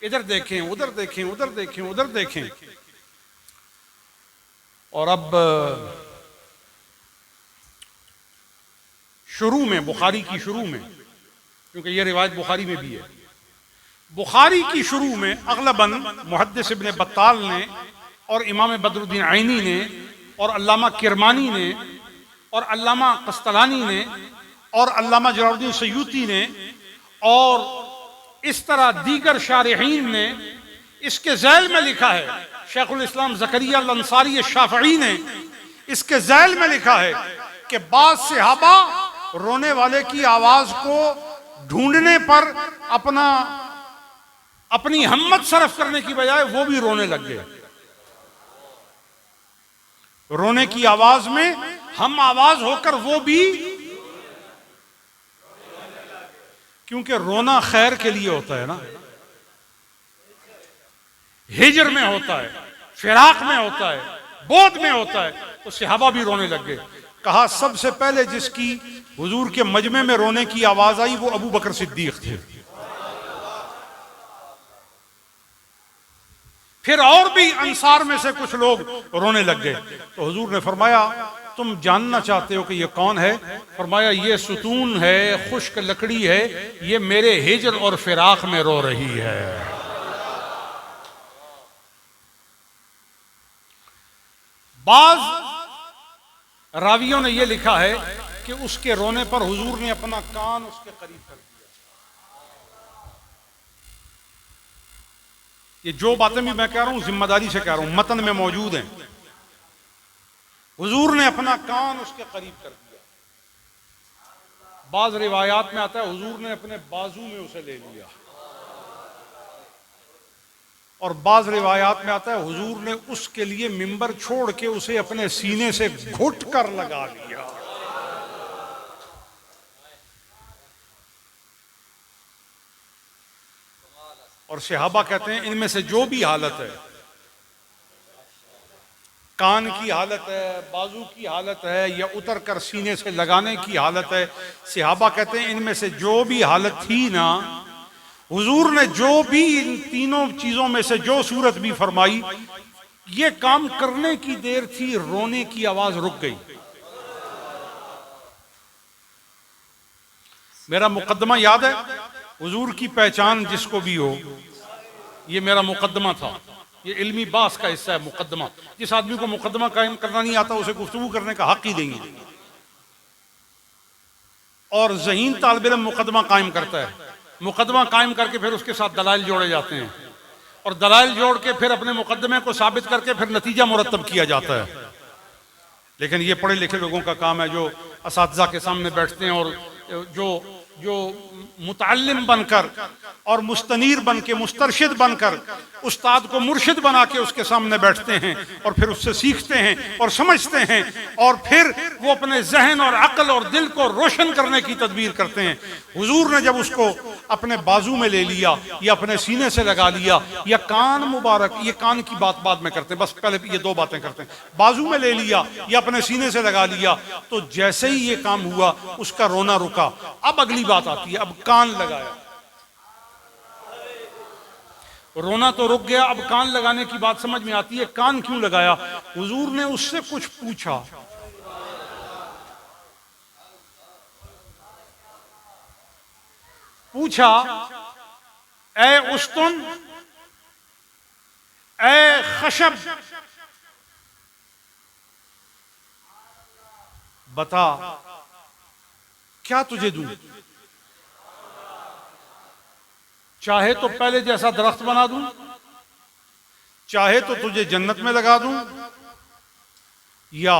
इधर देखें, उधर देखें, उधर देखें, उधर देखें। और अब शुरू में, बुखारी की शुरू में, क्योंकि यह रिवायत बुखारी में भी है, बुखारी की शुरू में अगलबन मुहद्दिस इब्न बत्ताल ने और इमाम बदरुद्दीन आइनी ने और अल्लामा किरमानी ने और अल्लामा कस्तलानी ने और अल्लामा जलालुद्दीन सयूती ने और इस तरह दीगर शारिहीन ने इसके ज़ैल में लिखा है, शेखुल इस्लाम ज़करिया अल-अंसारी शाफ़ई ने इसके ज़ैल में लिखा है कि बाज़ सहाबा रोने वाले की आवाज को ढूंढने पर अपनी हिम्मत सरफ करने की बजाय वो भी रोने लग गए। रोने की आवाज में हम आवाज होकर वो भी, क्योंकि रोना खैर के लिए होता है ना, हिजर में होता है, फिराक में होता है, बोध में होता है, तो सहाबा भी रोने लग गए। कहा सबसे पहले जिसकी हुजूर के मजमे में रोने की आवाज आई वो अबू बकर सिद्दीक थे। फिर और भी अंसार में से कुछ लोग रोने लग गए। तो हुजूर ने फरमाया तुम जानना चाहते हो कि ये कौन है? फरमाया ये सुतून है, खुश्क लकड़ी है, ये मेरे हिजर और फिराक में रो रही है। बाज रावियों ने यह लिखा है कि उसके रोने पर हुजूर ने अपना कान उसके करीब कर दिया। ये जो बातें भी मैं कह रहा हूं जिम्मेदारी से कह रहा हूं, मतन में मौजूद हैं। हुजूर ने अपना कान उसके करीब कर दिया। बाज रिवायात में आता है हुजूर ने अपने बाजू में उसे ले लिया, और बाज रिवायात में आता है हुजूर ने उसके लिए मिंबर छोड़ के उसे अपने सीने से घुट कर लगा लिया। और सहाबा कहते हैं इनमें से जो भी हालत है, कान की हालत है, बाजू की हालत है, या उतर कर सीने से लगाने की हालत है, सहाबा कहते हैं इनमें से जो भी हालत थी ना, हुजूर ने जो भी इन तीनों चीजों में से जो सूरत भी फरमाई, ये काम करने की देर थी, रोने की आवाज रुक गई। मेरा मुकद्दमा याद है, हुजूर की पहचान जिसको भी हो, ये मेरा मुकद्दमा था। ये इल्मी बास का हिस्सा है मुकद्दमा। जिस आदमी को मुकद्दमा कायम करना नहीं आता उसे गुफ्तगू करने का हक ही नहीं है। और ज़हीन तालिब इल्म मुकदमा कायम करता है, मुकदमा कायम करके फिर उसके साथ दलाइल जोड़े जाते हैं और दलाइल जोड़ के फिर अपने मुकदमे को साबित करके फिर नतीजा मुरतब किया जाता है। लेकिन ये पढ़े लिखे लोगों का काम है जो असातिज़ा के सामने बैठते हैं और जो जो मुतअल्लिम बनकर और मुस्तनीर बन के, मुस्तरशिद बनकर उस्ताद को मुर्शिद बना के उसके सामने बैठते हैं और फिर उससे सीखते हैं और समझते हैं और फिर वो अपने जहन और अक्ल और दिल को रोशन करने की तदबीर करते हैं। हुजूर ने जब उसको अपने बाजू में ले लिया या अपने सीने से लगा लिया या कान मुबारक, ये कान की बात बाद में करते हैं, बस पहले ये दो बातें करते हैं, बाजू में ले लिया या अपने सीने से लगा लिया, तो जैसे ही ये काम हुआ उसका रोना रुका। अब अगली बात आती है, अब कान लगाया, रोना तो रुक गया, अब कान लगाने की बात समझ में आती है। कान क्यों लगाया? हुजूर ने उससे कुछ पूछा, ए उस्तुन, ए खशब, बता क्या तुझे दूं? चाहे तो पहले जैसा दरख्त बना दूं, चाहे तो तुझे जन्नत में लगा दूं, या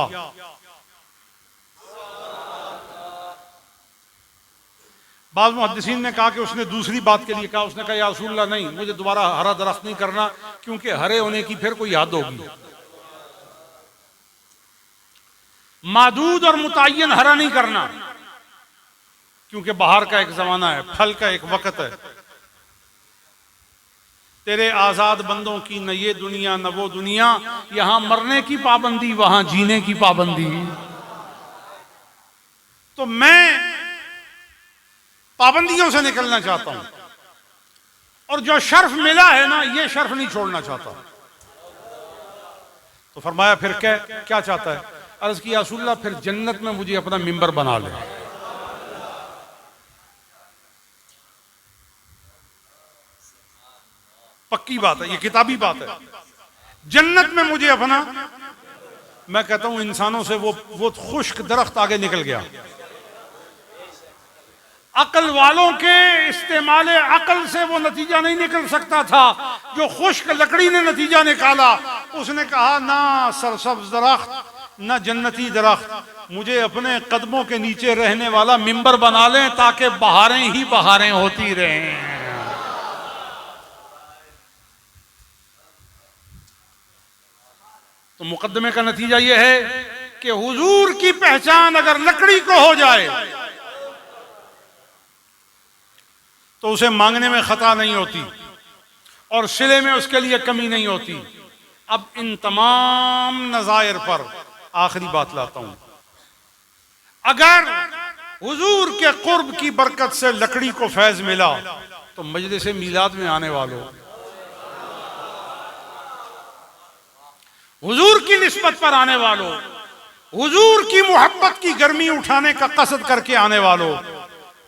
बाज़ मुहद्दिसीन ने कहा कि उसने दूसरी बात के लिए कहा, उसने कहा या रसूलल्लाह नहीं, मुझे दोबारा हरा दरख्त नहीं करना, क्योंकि हरे होने की फिर कोई याद होगी। मादूद और मुतय्यन हरा नहीं करना, क्योंकि बाहर का एक जमाना है, फल का एक वक्त है। तेरे आजाद बंदों की न ये दुनिया न वो दुनिया, यहां मरने की पाबंदी वहां जीने की पाबंदी। तो मैं पाबंदियों से निकलना चाहता हूं और जो शर्फ मिला है ना, ये शर्फ नहीं छोड़ना चाहता। तो फरमाया फिर क्या चाहता है? अर्ज किया रसूलल्लाह फिर जन्नत में मुझे अपना मिंबर बना ले। पक्की बात है, ये किताबी बात है। जन्नत में मुझे अपना, मैं कहता हूं इंसानों से वो खुश्क दरख्त आगे निकल गया। अकल वालों के इस्तेमाल अकल से वो नतीजा नहीं निकल सकता था जो खुश्क लकड़ी ने नतीजा निकाला। उसने कहा ना सरसब्ज दरख्त ना जन्नती दरख्त, मुझे अपने कदमों के नीचे रहने वाला मिंबर बना लें ताकि बहारें ही बहारें होती रहें। तो मुकदमे का नतीजा यह है कि हुजूर की पहचान अगर लकड़ी को हो जाए तो उसे मांगने में खता नहीं होती और सिले में उसके लिए कमी नहीं होती। अब इन तमाम नज़ायर पर आखिरी बात लाता हूं। अगर हुजूर के कुर्ब की बरकत से लकड़ी को फैज मिला तो मजलिस मीलाद में आने वालों, हुजूर की निस्बत पर आने वालों, हुजूर की मोहब्बत की गर्मी उठाने का कसद करके आने वालों,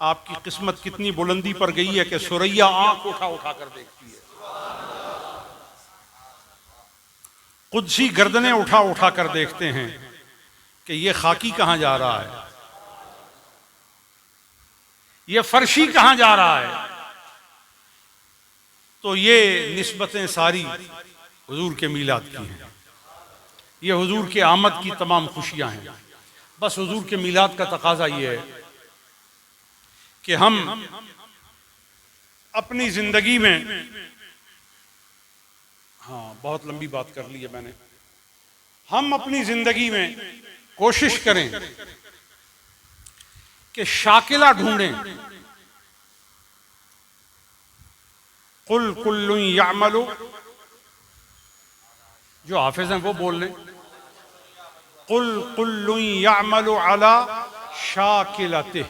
आपकी किस्मत कितनी बुलंदी पर गई है कि सुरैया आंख उठा उठा कर देखती है, कुदसी गर्दनें उठा उठा कर देखते हैं कि ये खाकी कहां जा रहा है, ये फर्शी कहां जा रहा है। तो ये निस्बतें सारी हुजूर के मीलाद की हैं, ये हुजूर के आमद की तमाम खुशियां हैं। बस हुजूर के मीलाद का तकाजा ये है कि हम अपनी जिंदगी में, हाँ बहुत लंबी बात कर ली है मैंने, हम अपनी जिंदगी में कोशिश करें कि शाकिला ढूंढें। कुल कुल्लुन यामलु, जो हाफिज हैं वो बोल लें, कुल कुल्लुन यामलु अला शाकिलतिह,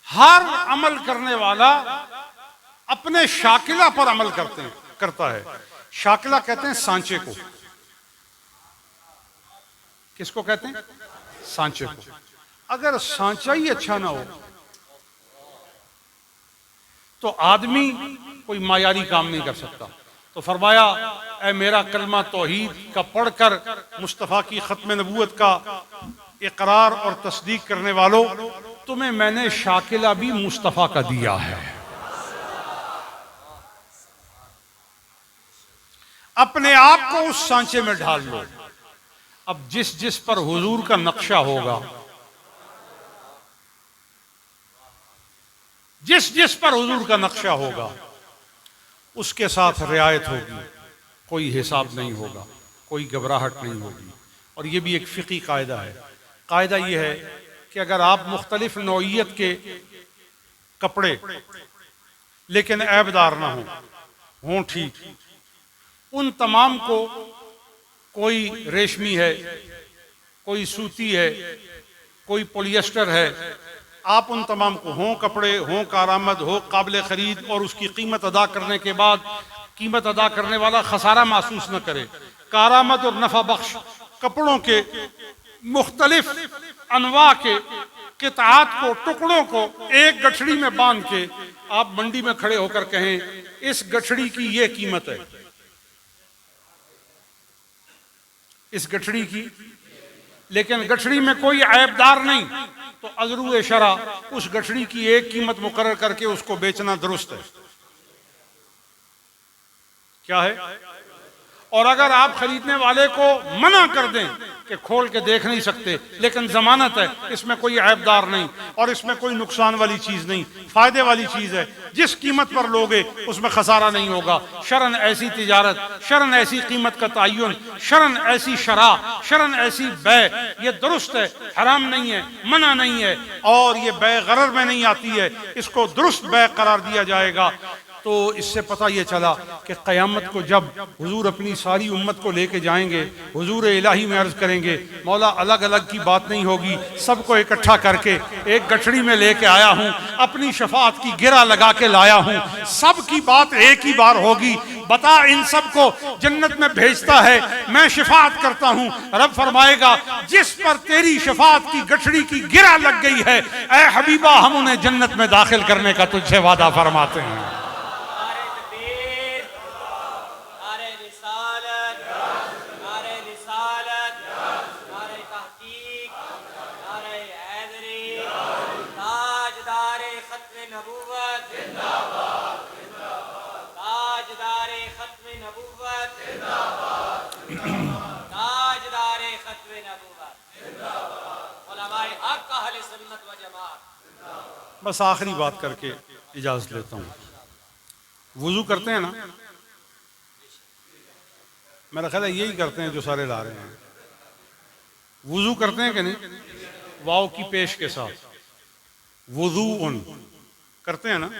हर अमल करने वाला अपने शाकिला पर अमल करता है। शाकिला कहते हैं सांचे को। किसको कहते हैं? सांचे को। अगर सांचा ही अच्छा ना हो तो आदमी कोई मायारी काम नहीं कर सकता। तो फरमाया ए मेरा कलमा तौहीद का पढ़कर मुस्तफ़ा की खत्म नबूवत का इकरार और तस्दीक करने वालों, तुम्हें मैंने शाकिला भी मुस्तफ़ा का दिया है। अपने आप को उस सांचे में ढाल लो। अब जिस जिस पर हुजूर का नक्शा होगा, जिस जिस पर हुजूर का नक्शा होगा, उसके साथ रियायत होगी, कोई हिसाब नहीं होगा, कोई घबराहट नहीं होगी। और ये भी एक फ़िक़ी कायदा है। कायदा ये है कि अगर आप मुख्तलिफ नौइयत के कपड़े लेकिन ऐबदार ना हों ठीक, उन तमाम को, कोई रेशमी है, कोई सूती है, कोई पॉलिएस्टर है, आप उन तमाम को, हों कपड़े, हों कारआमद, हो काबिल ख़रीद, और उसकी कीमत अदा करने के बाद कीमत अदा करने वाला खसारा महसूस न करे। कारआमद और नफ़ा बख्श कपड़ों के मुख्तलिफ अनवा के कितात को, टुकड़ों को एक गठड़ी में बांध के आप मंडी में खड़े होकर कहें इस गठड़ी की ये कीमत है, इस गठड़ी की, लेकिन गठड़ी में कोई ऐबदार नहीं, तो अज़रू शरा उस गठड़ी की एक कीमत मुकर्रर करके उसको बेचना दुरुस्त है। क्या है? और अगर आप खरीदने वाले को मना कर दें कि खोल के देख नहीं सकते, लेकिन जमानत है, इसमें कोई ऐबदार नहीं और इसमें कोई नुकसान वाली चीज नहीं, फायदे वाली चीज है, जिस कीमत पर लोगे उसमें खसारा नहीं होगा। शरन ऐसी तिजारत, शरन ऐसी कीमत का तयन, शरन ऐसी शरा, शरन ऐसी बै, ये दुरुस्त है, हराम नहीं है, मना नहीं है, और ये बै गरर में नहीं आती है, इसको दुरुस्त बै करार दिया जाएगा। तो इससे पता ये चला कि क़यामत को जब हुजूर अपनी सारी उम्मत को लेके जाएंगे, हुजूर इलाही में अर्ज करेंगे, मौला अलग अलग की बात नहीं होगी, सबको इकट्ठा करके एक गठड़ी में लेके आया हूँ, अपनी शफाअत की गिरा लगा के लाया हूँ, सब की बात एक ही बार होगी, बता इन सब को जन्नत में भेजता है, मैं शफाअत करता हूँ। रब फरमाएगा जिस पर तेरी शफाअत की गठड़ी की गिरा लग गई है, ऐ हबीबा हम उन्हें जन्नत में दाखिल करने का तुझसे वादा फरमाते हैं। बस आखिरी बात करके इजाजत लेता हूँ। वुजू करते हैं ना, मेरा ख्याल है यही करते हैं जो सारे ला रहे हैं। वुजू करते हैं कि नहीं? वाव की पेश के साथ वुजू उन करते हैं ना।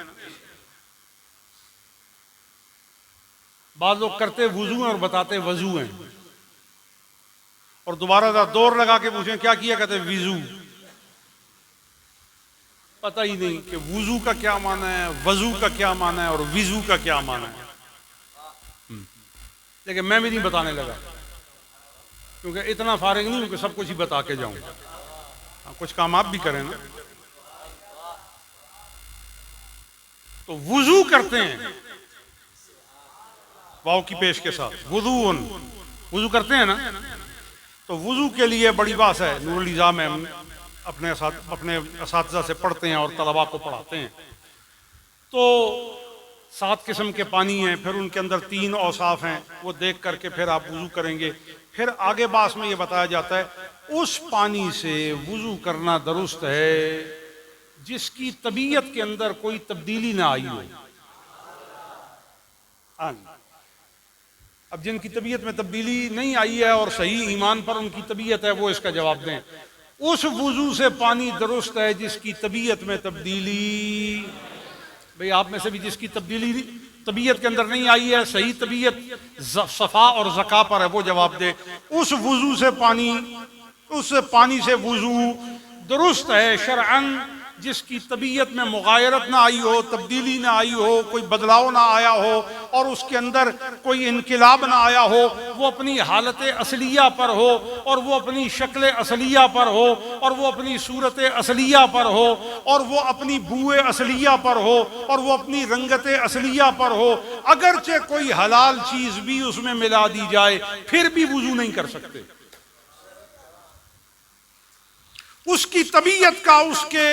बाद लोग करते वुजू हैं और बताते वजू हैं, और दोबारा दौर लगा के पूछें क्या किया, कहते विजू। पता ही नहीं कि वुजू का क्या माना है, वजू का क्या माना है और विजू का क्या माना है। लेकिन मैं भी नहीं बताने लगा, क्योंकि इतना फारिग नहीं हूं कि सब कुछ ही बता के जाऊं। कुछ काम आप भी करें ना। तो वुजू करते हैं वाव की पेश के साथ, वुजून, वुजू करते हैं ना। तो वुजू के लिए बड़ी बात है, नूरुल इज़ा में हम अपने असातिज़ा से पढ़ते हैं और तलबा को पढ़ाते हैं। तो 7 किस्म के पानी हैं, फिर उनके अंदर 3 औसाफ हैं, वो देख करके फिर आप वुजू करेंगे। फिर आगे बास में ये बताया जाता है उस पानी से वुजू करना दुरुस्त है जिसकी तबीयत के अंदर कोई तब्दीली ना आई हो। अब जिनकी तबीयत में तब्दीली नहीं आई है और सही ईमान पर उनकी तबीयत है, वो इसका जवाब दें। उस वुजू से पानी दुरुस्त है जिसकी तबीयत में तब्दीली, भाई आप में से भी जिसकी तब्दीली तबीयत के अंदर नहीं आई है, सही तबीयत सफा और ज़का पर है, वो जवाब दे। उस वुजू से पानी, उस पानी से वुजू दुरुस्त है शरअन जिसकी तबीयत में मुगायरत ना आई हो, तब्दीली ना आई हो, कोई बदलाव ना आया हो और उसके अंदर कोई इनकिलाब ना आया हो, वो अपनी हालत असलिया पर हो और वो अपनी शक्ल असलिया पर हो और वो अपनी सूरत असलिया पर हो और वो अपनी बूए असलिया पर हो और वो अपनी रंगत असलिया पर हो। अगरचे कोई हलाल चीज भी उसमें मिला दी जाए फिर भी वुजू नहीं कर सकते। उसकी तबीयत का उसके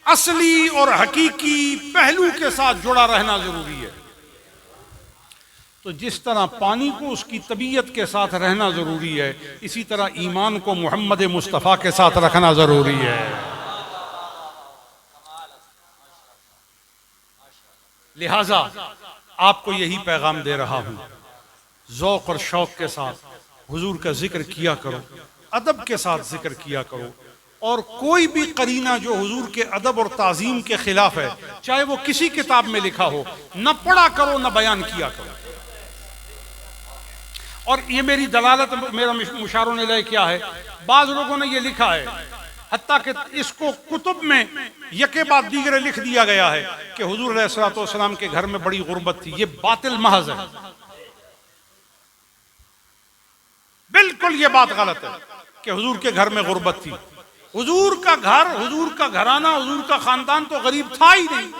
असली और हकीकी पहलू के साथ जुड़ा रहना जरूरी है। तो जिस तरह पानी को उसकी तबीयत के साथ रहना जरूरी है, इसी तरह ईमान को मोहम्मद मुस्तफ़ा के साथ रखना जरूरी है। लिहाजा आपको यही पैगाम दे रहा हूं, ज़ौक़ और शौक़ के साथ हुजूर का जिक्र किया करो, अदब के साथ जिक्र किया करो, और कोई भी करीना जो हुजूर के अदब और ताज़ीम के खिलाफ है, चाहे वो किसी किताब में लिखा हो, न पढ़ा करो न बयान किया करो। और ये मेरी दलालत, मेरा मुशारों ने क्या है, बाज लोगों ने ये लिखा है, हत्ता कि इसको कुतुब में यके बाद दीगरे लिख दिया गया है कि हुजूर अलैहिस्सलातु वस्सलाम के घर में बड़ी गुर्बत थी। ये बातिल महज है, बिल्कुल ये बात गलत है कि हुजूर के घर में गुर्बत थी। हुजूर का घर, हुजूर का घराना, हुजूर का खानदान तो गरीब था ही नहीं।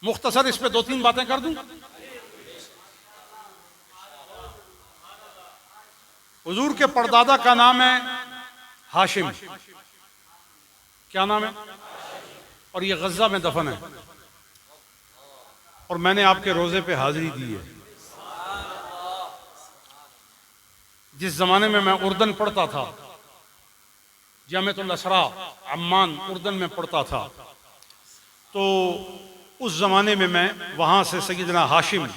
मुख्तसर इस पे दो तीन बातें कर दूं। हुजूर के परदादा का नाम है हाशिम। क्या नाम है? और ये गज़ा में दफन है, और मैंने आपके रोजे पे हाजिरी दी है। जिस जमाने में मैं उर्दन पढ़ता था, जामिअतुल असरा अम्मान उर्दन में पढ़ता था, तो उस जमाने में मैं वहां से सैयदना हाशिम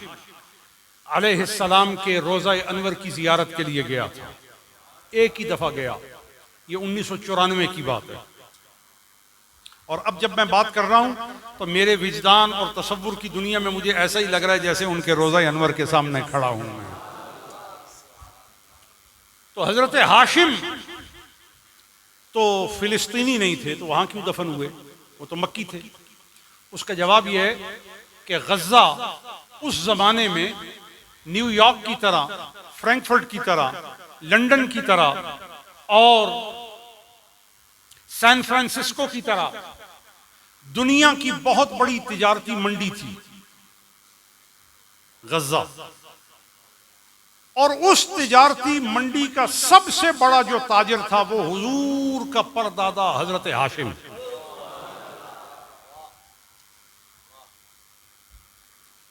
अलैहिस्सलाम के रोज़ा अनवर की जियारत के लिए गया था। एक ही दफा गया, ये 1994 की बात है। और अब जब मैं बात कर रहा हूं तो मेरे विजदान और तसव्वुर की दुनिया में मुझे ऐसा ही लग रहा है जैसे उनके रोज़ा अनवर के सामने खड़ा हूं मैं। तो हजरत हाशिम तो फिलिस्तीनी नहीं थे, तो वहां क्यों दफन हुए? वो तो मक्की थे। उसका जवाब यह है कि गज़ा उस जमाने में न्यूयॉर्क की तरह, फ्रैंकफर्ट की तरह, लंदन की तरह और सैन फ्रांसिस्को की तरह दुनिया की बहुत बड़ी तिजारती मंडी थी गज़ा। और उस तिजारती मंडी का सबसे बड़ा जो ताजिर था वो हुजूर का परदादा हजरत हाशिम।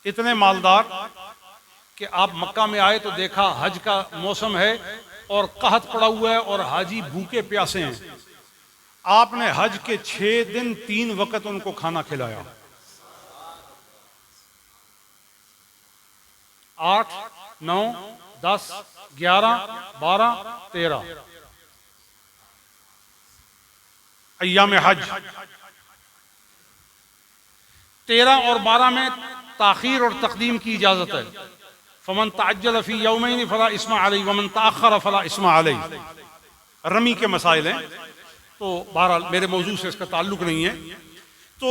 इतने मालदार कि आप मक्का में आए तो देखा हज का मौसम है और कहत पड़ा हुआ है और हाजी भूखे प्यासे हैं। आपने हज के 6 दिन 3 वक्त उनको खाना खिलाया। 8, 9, 10, 11, 12, 13 अय्याम हज। 13 और 12 में ताखीर और तकदीम की इजाजत है। फमन तअज्जल फी यौमैन फला इस्मा अलैहि वमन तअख्खर फला इस्मा अलैहि। रमी के मसाइल हैं, तो बहरहाल मेरे मौजू से इसका ताल्लुक नहीं है। तो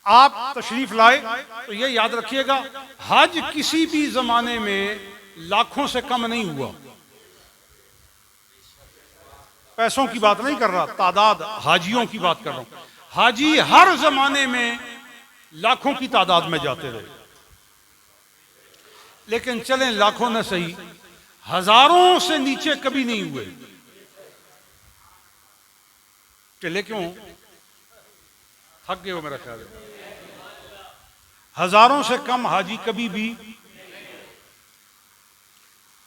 आप तशरीफ लाए तो ये याद रखिएगा, हज किसी भी जमाने में लाखों से कम नहीं हुआ। पैसों की बात नहीं कर रहा, तादाद हाजियों की बात कर रहा हूं। हाजी हर जमाने में लाखों की तादाद में जाते रहे, लेकिन चलें लाखों न सही, हजारों से नीचे कभी नहीं हुए। चले क्यों? थक गए हो मेरा ख्याल है। हजारों से कम हाजी कभी भी।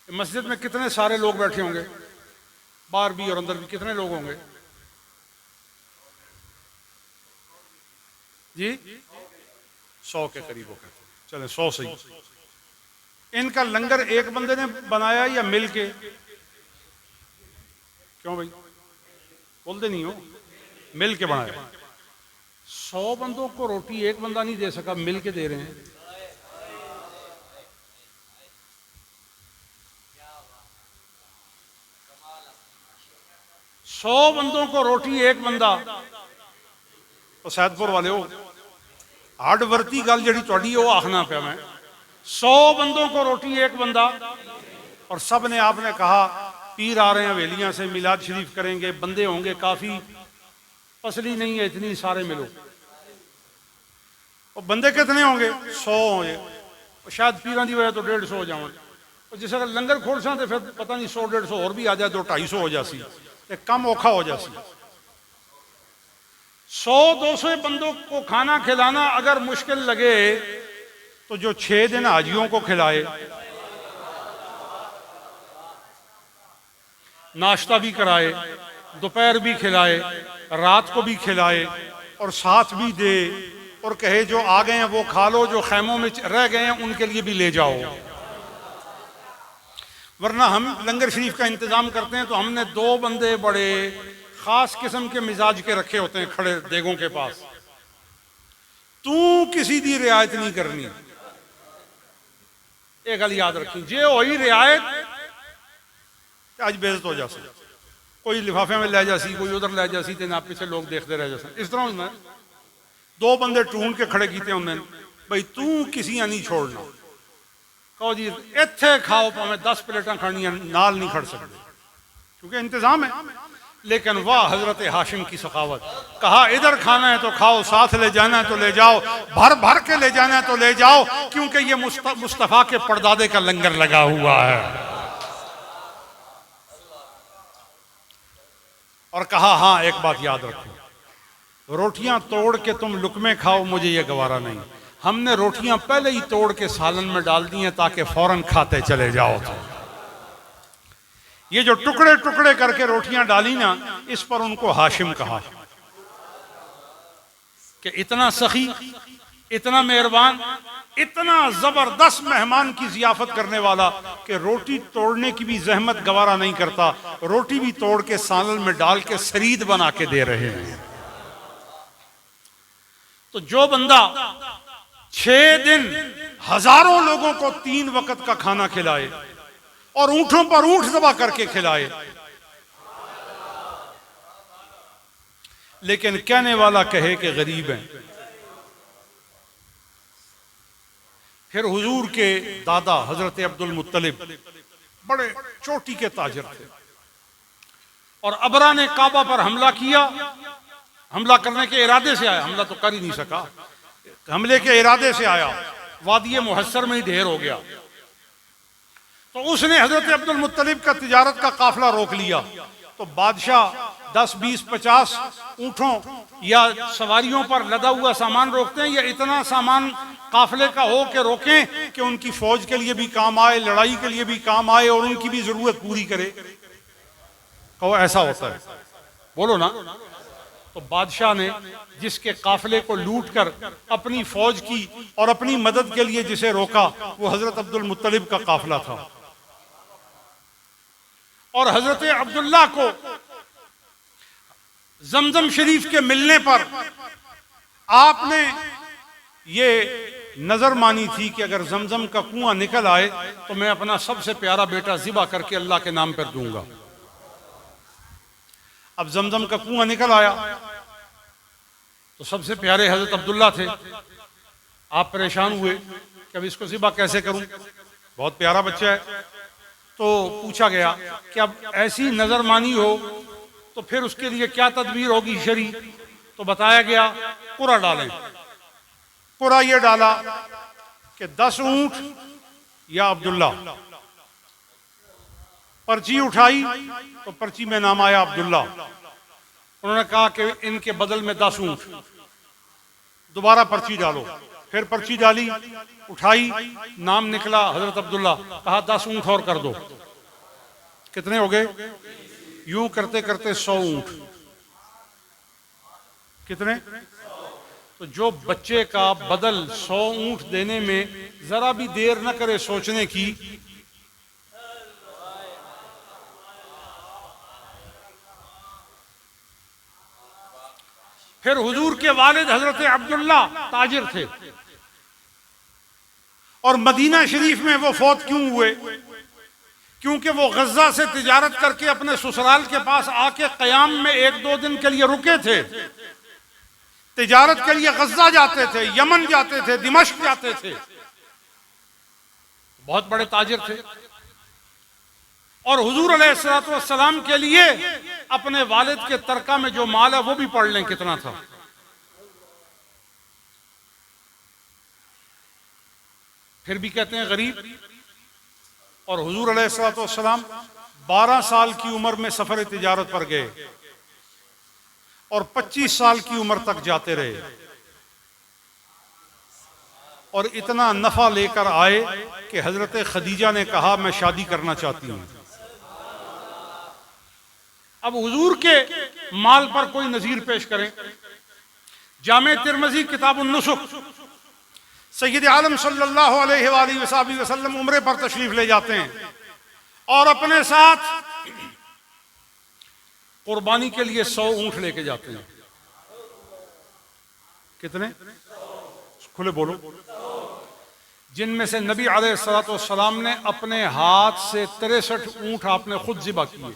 मस्जिद में कितने सारे लोग बैठे होंगे, बाहर भी और अंदर भी कितने लोग होंगे जी? 100 के करीब हो गए। चले 100 सही। इनका लंगर एक बंदे ने बनाया या मिल के? क्यों भाई बोलते नहीं हो? मिल के बनाया। 100 बंदों को रोटी एक बंदा नहीं दे सका, मिल के दे रहे हैं। सौ बंदों को रोटी एक बंदा। तो सैदपुर वाले हो हड वरती गल जी थोड़ी वो आखना पाया मैं। 100 बंदों को रोटी एक बंदा, और सब ने आपने कहा पीर आ रहे हैं हवेलियां से, मिलाद शरीफ करेंगे, बंदे होंगे काफी, पसली नहीं है इतनी, सारे मिलो। और बंदे कितने होंगे? 100 होंगे, शायद पीर की वजह तो 150 हो जाए। और जिस अगर लंगर खोल सा तो फिर पता नहीं 100-150 और भी आ जाए, 200-250 हो जासी, तो कम औखा हो जासी। 100-200 बंदों को खाना खिलाना अगर मुश्किल लगे तो जो 6 दिन हाजियों को खिलाए, नाश्ता भी कराए, दोपहर भी खिलाए, रात को भी खिलाए और साथ भी दे और कहे जो आ गए हैं वो खा लो, जो खैमों में रह गए हैं उनके लिए भी ले जाओ। वरना हम लंगर शरीफ का इंतजाम करते हैं तो हमने 2 बंदे बड़े खास किस्म के मिजाज के रखे होते हैं खड़े देगों के पास। तू किसी दी रियायत नहीं करनी, एक गल याद रखी, जे होई रियायत आज बेइज्जत हो जासी, कोई लिफाफे में ले जासी, कोई उधर ले जासी, ते ना पीछे लोग देखते रह जाते। इस तरह होना 2 बंदे ढूंढ के खड़े कीते उन्हें, भाई तू किसी नहीं छोड़ना, कहो जी इत्थे खाओ, भावें 10 प्लेटां खानियां नाल नहीं खड़ सकते क्योंकि इंतजाम है। लेकिन वाह हजरत हाशिम की सखावत, कहा इधर खाना है तो खाओ, साथ ले जाना है तो ले जाओ, भर भर के ले जाना है तो ले जाओ, क्योंकि ये मुस्तफा के परदादे का लंगर लगा हुआ है। और कहा हाँ एक बात याद रखो, रोटियां तोड़ के तुम लुकमे खाओ, मुझे ये गवारा नहीं। हमने रोटियां पहले ही तोड़ के सालन में डाल दी हैं ताकि फौरन खाते चले जाओ। तो ये जो टुकड़े टुकड़े करके रोटियां डाली ना, इस पर उनको हाशिम कहा कि इतना सखी, इतना मेहरबान, इतना जबरदस्त मेहमान की जियाफत करने वाला कि रोटी तोड़ने की भी जहमत गवारा नहीं करता, रोटी भी तोड़ के सालन में डाल के सरीद बना के दे रहे हैं। तो जो बंदा 6 दिन हजारों लोगों को 3 वक्त का खाना खिलाए और ऊंटों पर ऊंट ज़बह करके खिलाए, लेकिन कहने वाला कहे कि गरीब हैं। फिर हुजूर के दादा हजरत अब्दुल मुत्तलिब बड़े चोटी के ताजिर थे और अबरा ने काबा पर हमला किया। हमला करने के इरादे से आया, हमला तो कर ही नहीं सका, हमले के इरादे से आया, वादी मुहस्सर में ही ढेर हो गया। तो उसने हजरत अब्दुल मुत्तलिब का तिजारत का काफिला रोक लिया। तो बादशाह 10, 20, 50 ऊँटों या सवारियों पर लदा हुआ सामान रोकते हैं, या इतना सामान काफिले का हो के रोकें कि उनकी फौज के लिए भी काम आए, लड़ाई के लिए भी काम आए और उनकी भी जरूरत पूरी करे। कहो ऐसा होता है, बोलो ना। तो बादशाह ने जिसके काफिले को लूट कर अपनी फौज की और अपनी मदद के लिए जिसे रोका, वो हजरत अब्दुल मुत्तलिब का काफिला था। और हजरत अब्दुल्ला को जमजम शरीफ के मिलने पर आपने ये नजर मानी थी कि अगर जमजम का कुआं निकल आए तो मैं अपना सबसे प्यारा बेटा ज़िबा करके अल्लाह के नाम पर दूंगा। अब जमजम का कुआं निकल आया तो सबसे प्यारे हजरत अब्दुल्ला थे। आप परेशान हुए कि अब इसको ज़िबा कैसे करूं, बहुत प्यारा बच्चा है। तो पूछा गया कि अब ऐसी नजर मानी हो तो फिर उसके लिए क्या तदबीर होगी शरी। तो बताया गया कुरा डालें। कुरा ये डाला कि 10 ऊंट या अब्दुल्ला। पर्ची उठाई तो पर्ची में नाम आया अब्दुल्ला। उन्होंने कहा कि इनके बदल में 10 ऊंट। दोबारा पर्ची डालो, फिर पर्ची डाली, उठाई, नाम निकला हजरत अब्दुल्ला। कहा 10 ऊंट और कर दो। कितने हो गए? यूं करते करते 100 ऊंट। कितने? तो जो बच्चे का बदल 100 ऊंट देने में जरा भी देर न करे सोचने की, फिर हुजूर के वालिद हजरत अब्दुल्ला ताजिर थे और मदीना शरीफ में वो फौत क्यों हुए? क्योंकि वो गज्जा से तिजारत करके अपने ससुराल के पास आके कयाम में 1-2 दिन के लिए रुके थे। तिजारत के लिए गज्जा जाते थे, यमन जाते थे, दिमश्क जाते थे। बहुत बड़े ताजिर थे और हुजूर अलैहिस्सलातु वस्सलाम के लिए अपने वालिद के तरका में जो माल है वो भी पढ़ लें कितना था। फिर भी कहते हैं गरीब और हुजूर अलैहिस्सलाम 12 साल की उम्र में सफर तिजारत पर गए और 25 साल की उम्र तक जाते रहे और इतना नफा लेकर आए कि हजरत खदीजा ने कहा मैं शादी करना चाहती हूं। अब हुजूर के माल पर कोई नजीर पेश करें। जामे तिरमिज़ी किताबुन नुसुक, सय्यद आलम सल्लल्लाहु अलैहि वसल्लम उम्रे पर तशरीफ ले जाते हैं और अपने साथ कुर्बानी के लिए 100 ऊंट लेके जाते हैं। कितने? खुले बोलो। जिनमें से नबी अलैहिस्सलाम ने अपने हाथ से 63 ऊंट आपने खुद ज़िबा किए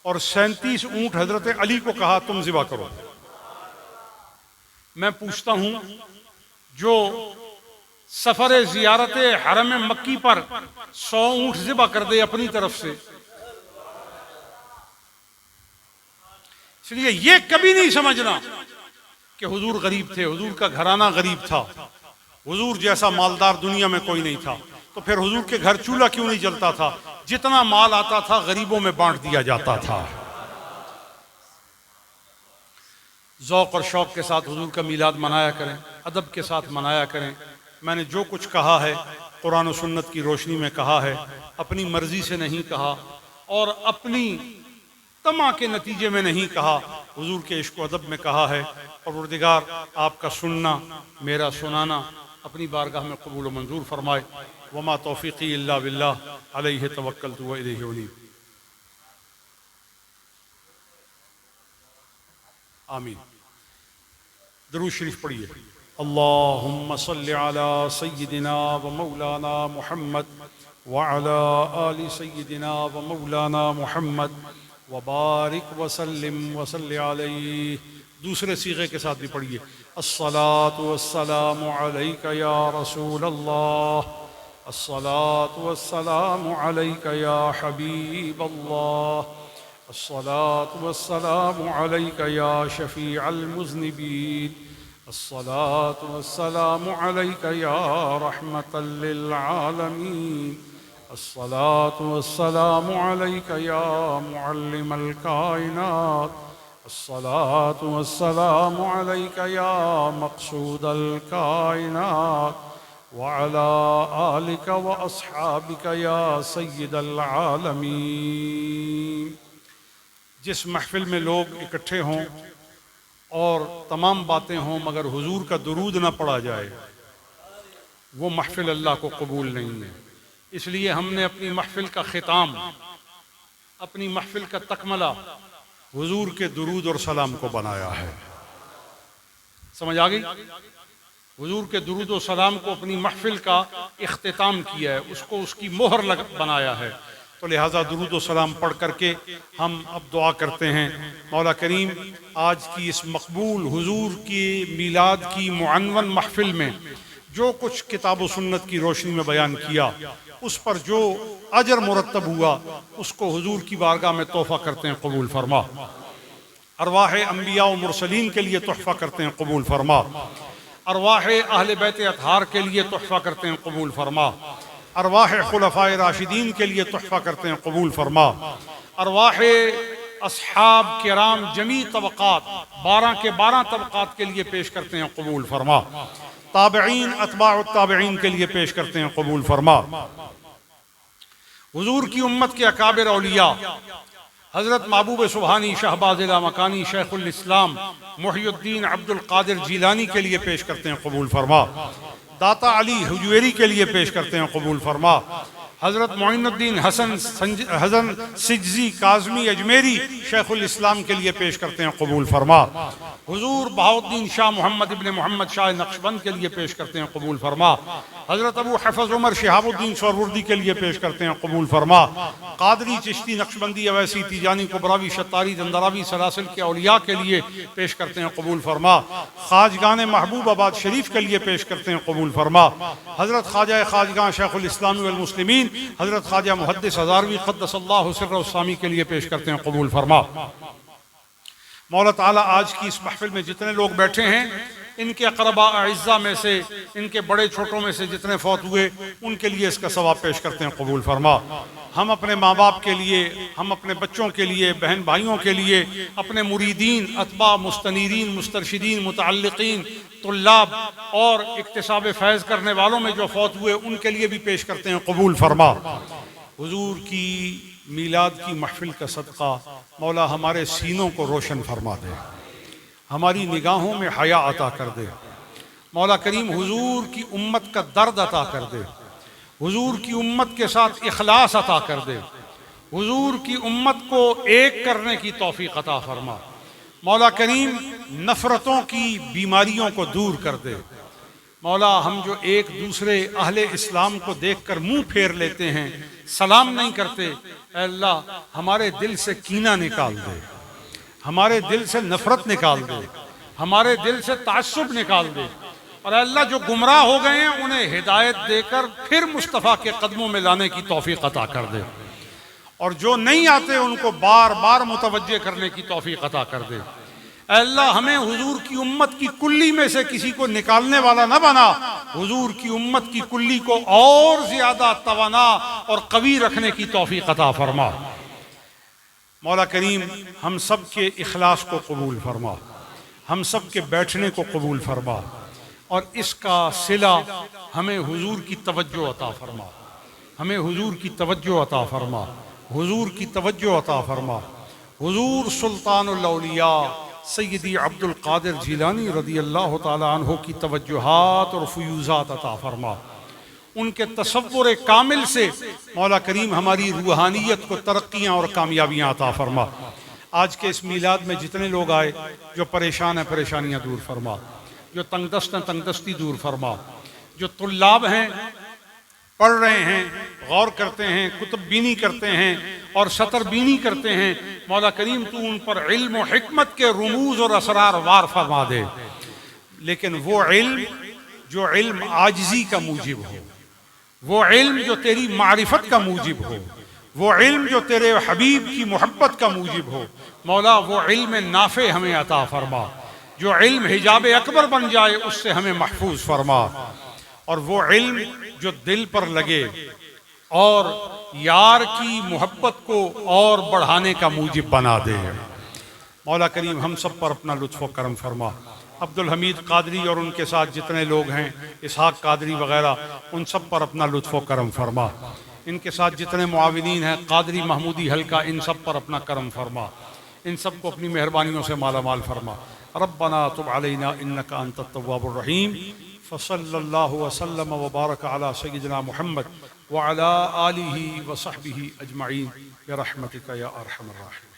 और 37 ऊंट हजरत अली को कहा तुम ज़िबा करो। मैं पूछता हूं, जो सफर जियारत हरम मक्की पर 100 ऊंट ज़िबा कर दे अपनी तरफ से, इसलिए ये कभी नहीं समझना कि हुजूर गरीब थे। हुजूर का घराना गरीब था, हुजूर जैसा मालदार दुनिया में कोई नहीं था। तो फिर हुजूर के घर चूल्हा क्यों नहीं जलता था? जितना माल आता था गरीबों में बांट दिया जाता था। ज़ौक़ और शौक़ के साथ हुजूर का मीलाद मनाया करें, अदब के साथ मनाया करें। मैंने जो कुछ कहा है कुरान और सुन्नत की रोशनी में कहा है, अपनी मर्जी से नहीं कहा और अपनी तमा के नतीजे में नहीं कहा, हुजूर के इश्क अदब में कहा है। और परवरदिगार आपका सुनना, मेरा सुनाना अपनी बारगाह में कबूल व मंजूर फरमाए। वमा तौफीक़ी इल्ला बिल्लाह अलैहि तवक्कलतु व इलैहि उनीब। आमीन। दरूद शरीफ पढ़िए। अल्लाहुम्मा सल्लि अला सय्यिदिना व मौलाना मुहम्मद व अला आलि सय्यिदिना व मौलाना मुहम्मद व बारिक व सल्लिम व सल्लि अलैहि। दूसरे सीगे के साथ भी पढ़िए। अस्सलातु वस्सलामु अलैका या रसूल अल्लाह, अस्सलातु वस्सलामु अलैका या हबीब अल्लाह, अस्सलातु वस्सलामु अलैका या शफीअल मुज़निबीन, अस्सलातु वस्सलामु अलैका या रहमतल लिल आलमीन, अस्सलातु वस्सलामु अलैका या मुअल्लिमल कायनात, अस्सलातु वस्सलामु अलैका या मक़सूदल कायनात व अला आलिका व अस्हाबिका या सय्यिदल आलमीन। जिस महफिल में लोग इकट्ठे हों और तमाम बातें हों मगर हुजूर का दुरूद ना पढ़ा जाए, वो महफिल अल्लाह को कबूल नहीं है। इसलिए हमने अपनी महफिल का ख़िताम, अपनी महफिल का तकमला हुजूर के दुरूद और सलाम को बनाया है। समझ आ गई? हुजूर के दुरूद और सलाम को अपनी महफिल का इख्तिताम किया है, उसको उसकी मोहर बनाया है। तो लिहाजा दुरूद और सलाम पढ़ करके हम अब दुआ करते हैं, मौला करीम आज की इस मकबूल हुजूर की मीलाद की मुअन्वन महफिल में जो कुछ किताब व सुन्नत की रोशनी में बयान किया, उस पर जो अजर मुरत्तब हुआ उसको हुजूर की बारगाह में तोहफा करते हैं, कबूल फरमा। अरवाह अंबिया व मुरसलीन के लिए तोहफा करते हैं, कबूल फरमा। अरवाह अहले बैत अतहार के लिए तोहफा करते हैं, कबूल फरमा। अरवाह खुलफाए राशिदीन के लिए तोहफा करते हैं, कबूल फरमा। अरवाह अस्हाब किराम जमी तबक़ात 12 के 12 तबक़ात के लिए पेश करते हैं, कबूल फरमा। ताबईन अतबाउ ताबईन के लिए पेश करते हैं, कबूल फरमा। हुजूर की उम्मत के अकाबिर औलिया हज़रत महबूब सुबहानी शहबाज़ लामकानी शेखुल इस्लाम मुहियुद्दीन अब्दुल कादिर जीलानी के लिए पेश करते हैं, कबूल फरमा। दाता अली हुजवेरी के लिए पेश करते हैं, कबूल फरमा। हज़रत मोइनुद्दीन हसन सिज्जी काज़मी अजमेरी शेखुल इस्लाम के लिए पेश करते हैं, कबूल फरमा। हुजूर बहाउद्दीन शाह मोहम्मद इब्न मोहम्मद शाह नक्शबंद के लिए पेश करते हैं, कबूल फरमा। हज़रत अबू हफ़ज़ उमर शिहाबुद्दीन सोहरवर्दी के लिए पेश करते हैं, कबूल फरमा। कादरी चिश्ती नक्शबंदी अवैसी तीजानी कुबरावी शतारी दंदरावी सलासिल के औलिया के लिए पेश करते हैं, कबूल फरमा। ख़ाजगान महबूबाबाद शरीफ के लिए पेश करते हैं, कबूल फरमा। हज़रत ख्वाजा ख़ाजगान शेखुल इस्लाम वल मुस्लिमीन हज़रत ख्वाजा मुहद्दिस हज़ारवी क़द्दसल्लाहु सिर्रहु सामी के लिए पेश करते हैं, कबूल फरमा। मौला ताला आज की इस महफिल में जितने लोग बैठे हैं इनके अक़रबा अइज़्ज़ा में से, इनके बड़े छोटों में से जितने फौत हुए उनके लिए इसका सवाब पेश करते हैं, कबूल फरमा। हम अपने माँ बाप के लिए, हम अपने बच्चों के लिए, बहन भाइयों के लिए, अपने मुरीदीन, अतबा, मुस्तनीरीन, मुस्तरशिदीन, मुतअल्लिक़ीन, तुल्लाब और इक्तिसाब फैज़ करने वालों में जो फौत हुए उनके लिए भी पेश करते हैं, कबूल फरमा। हुजूर की मीलाद की महफिल का सदका मौला हमारे सीनों को रोशन फरमा दे, हमारी निगाहों में हया अता कर दे। मौला करीम हुजूर की उम्मत का दर्द अता कर दे, हुजूर की उम्मत के साथ इखलास अता कर दे, हुजूर की उम्मत को एक करने की तौफीक अता फरमा। मौला करीम नफ़रतों की बीमारियों को दूर कर दे। मौला हम जो एक दूसरे अहले इस्लाम को देखकर मुंह फेर लेते हैं, सलाम नहीं करते, अल्लाह हमारे दिल से कीना निकाल दे, हमारे दिल से नफरत निकाल दे, हमारे दिल से ताज्जुब निकाल दे। और अल्लाह जो गुमराह हो गए हैं उन्हें हिदायत देकर फिर मुस्तफ़ा के कदमों में लाने की तौफीक अता कर दे, और जो नहीं आते उनको बार बार मुतवज्जे करने की तौफीक अता कर दे। अल्लाह हमें हुजूर की उम्मत की कुल्ली में से किसी को निकालने वाला न बना, हुजूर की उम्मत की कुल्ली को और ज्यादा तवाना और कवी रखने की तौफीक अता फरमा। मौला करीम हम सब के इखलास को कबूल फरमा, हम सब के बैठने को कबूल फरमा, और इसका सिला हमें हुजूर की तवज्जो अता फरमा, हमें हुजूर की तवज्जो अता फरमा, हुजूर की तवज्जो अता फरमा। हुजूर सुल्तानुल औलिया सैयदी अब्दुल कादिर जिलानी रज़ियल्लाहु ताला अन्हु की तवज्जुहात और फ़ुयूज़ात अता फरमा। उनके तसव्वुर कामिल से मौला करीम हमारी रूहानियत को तरक्कियाँ और कामयाबियाँ अता फरमा। आज के इस मीलाद में जितने लोग आए, जो परेशान हैं परेशानियाँ दूर फरमा, जो तंगदस्त हैं तंगदस्ती दूर फरमा, जो तुल्लाब हैं, पढ़ रहे हैं, गौर करते हैं, कुतुब बीनी करते हैं और शतर बीनी करते हैं, मौला करीम तू उन पर इल्म और हिकमत के रुमूज और असरार वार फरमा दे। लेकिन वो इल्म जो इल्म आजिज़ी का मूजिब हो, वो इल्म जो तेरी मारिफत का मूजिब हो, वो इल्म जो तेरे हबीब की मोहब्बत का मूजिब हो, मौला वो इल्म नाफे हमें अता फरमा। जो इल्म हिजाब अकबर बन जाए उससे हमें महफूज फरमा, और वो इल्म जो दिल पर लगे और यार की मोहब्बत को और बढ़ाने का मूजिब बना दे। मौला करीम हम सब पर अपना लुत्फ़ व करम फरमा। अब्दुल हमीद कादरी और उनके साथ जितने लोग हैं, इसहाक कादरी वगैरह, उन सब पर अपना लुत्फ़ व करम फरमा। इनके साथ जितने मुआविनीन हैं, कादरी महमूदी हल्का, इन सब पर अपना करम फरमा, इन सब को अपनी मेहरबानियों से माला माल फरमा। रब्बना तुब अलैना इन्नका अंतत तव्वाबुर रहीम। फसल्लल्लाहु वसल्लम व बारक अला सय्यिदिना मुहम्मद व अला आलिहि व सहबिहि अजमईन बिरहमतिका या अरहमर राहिमीन।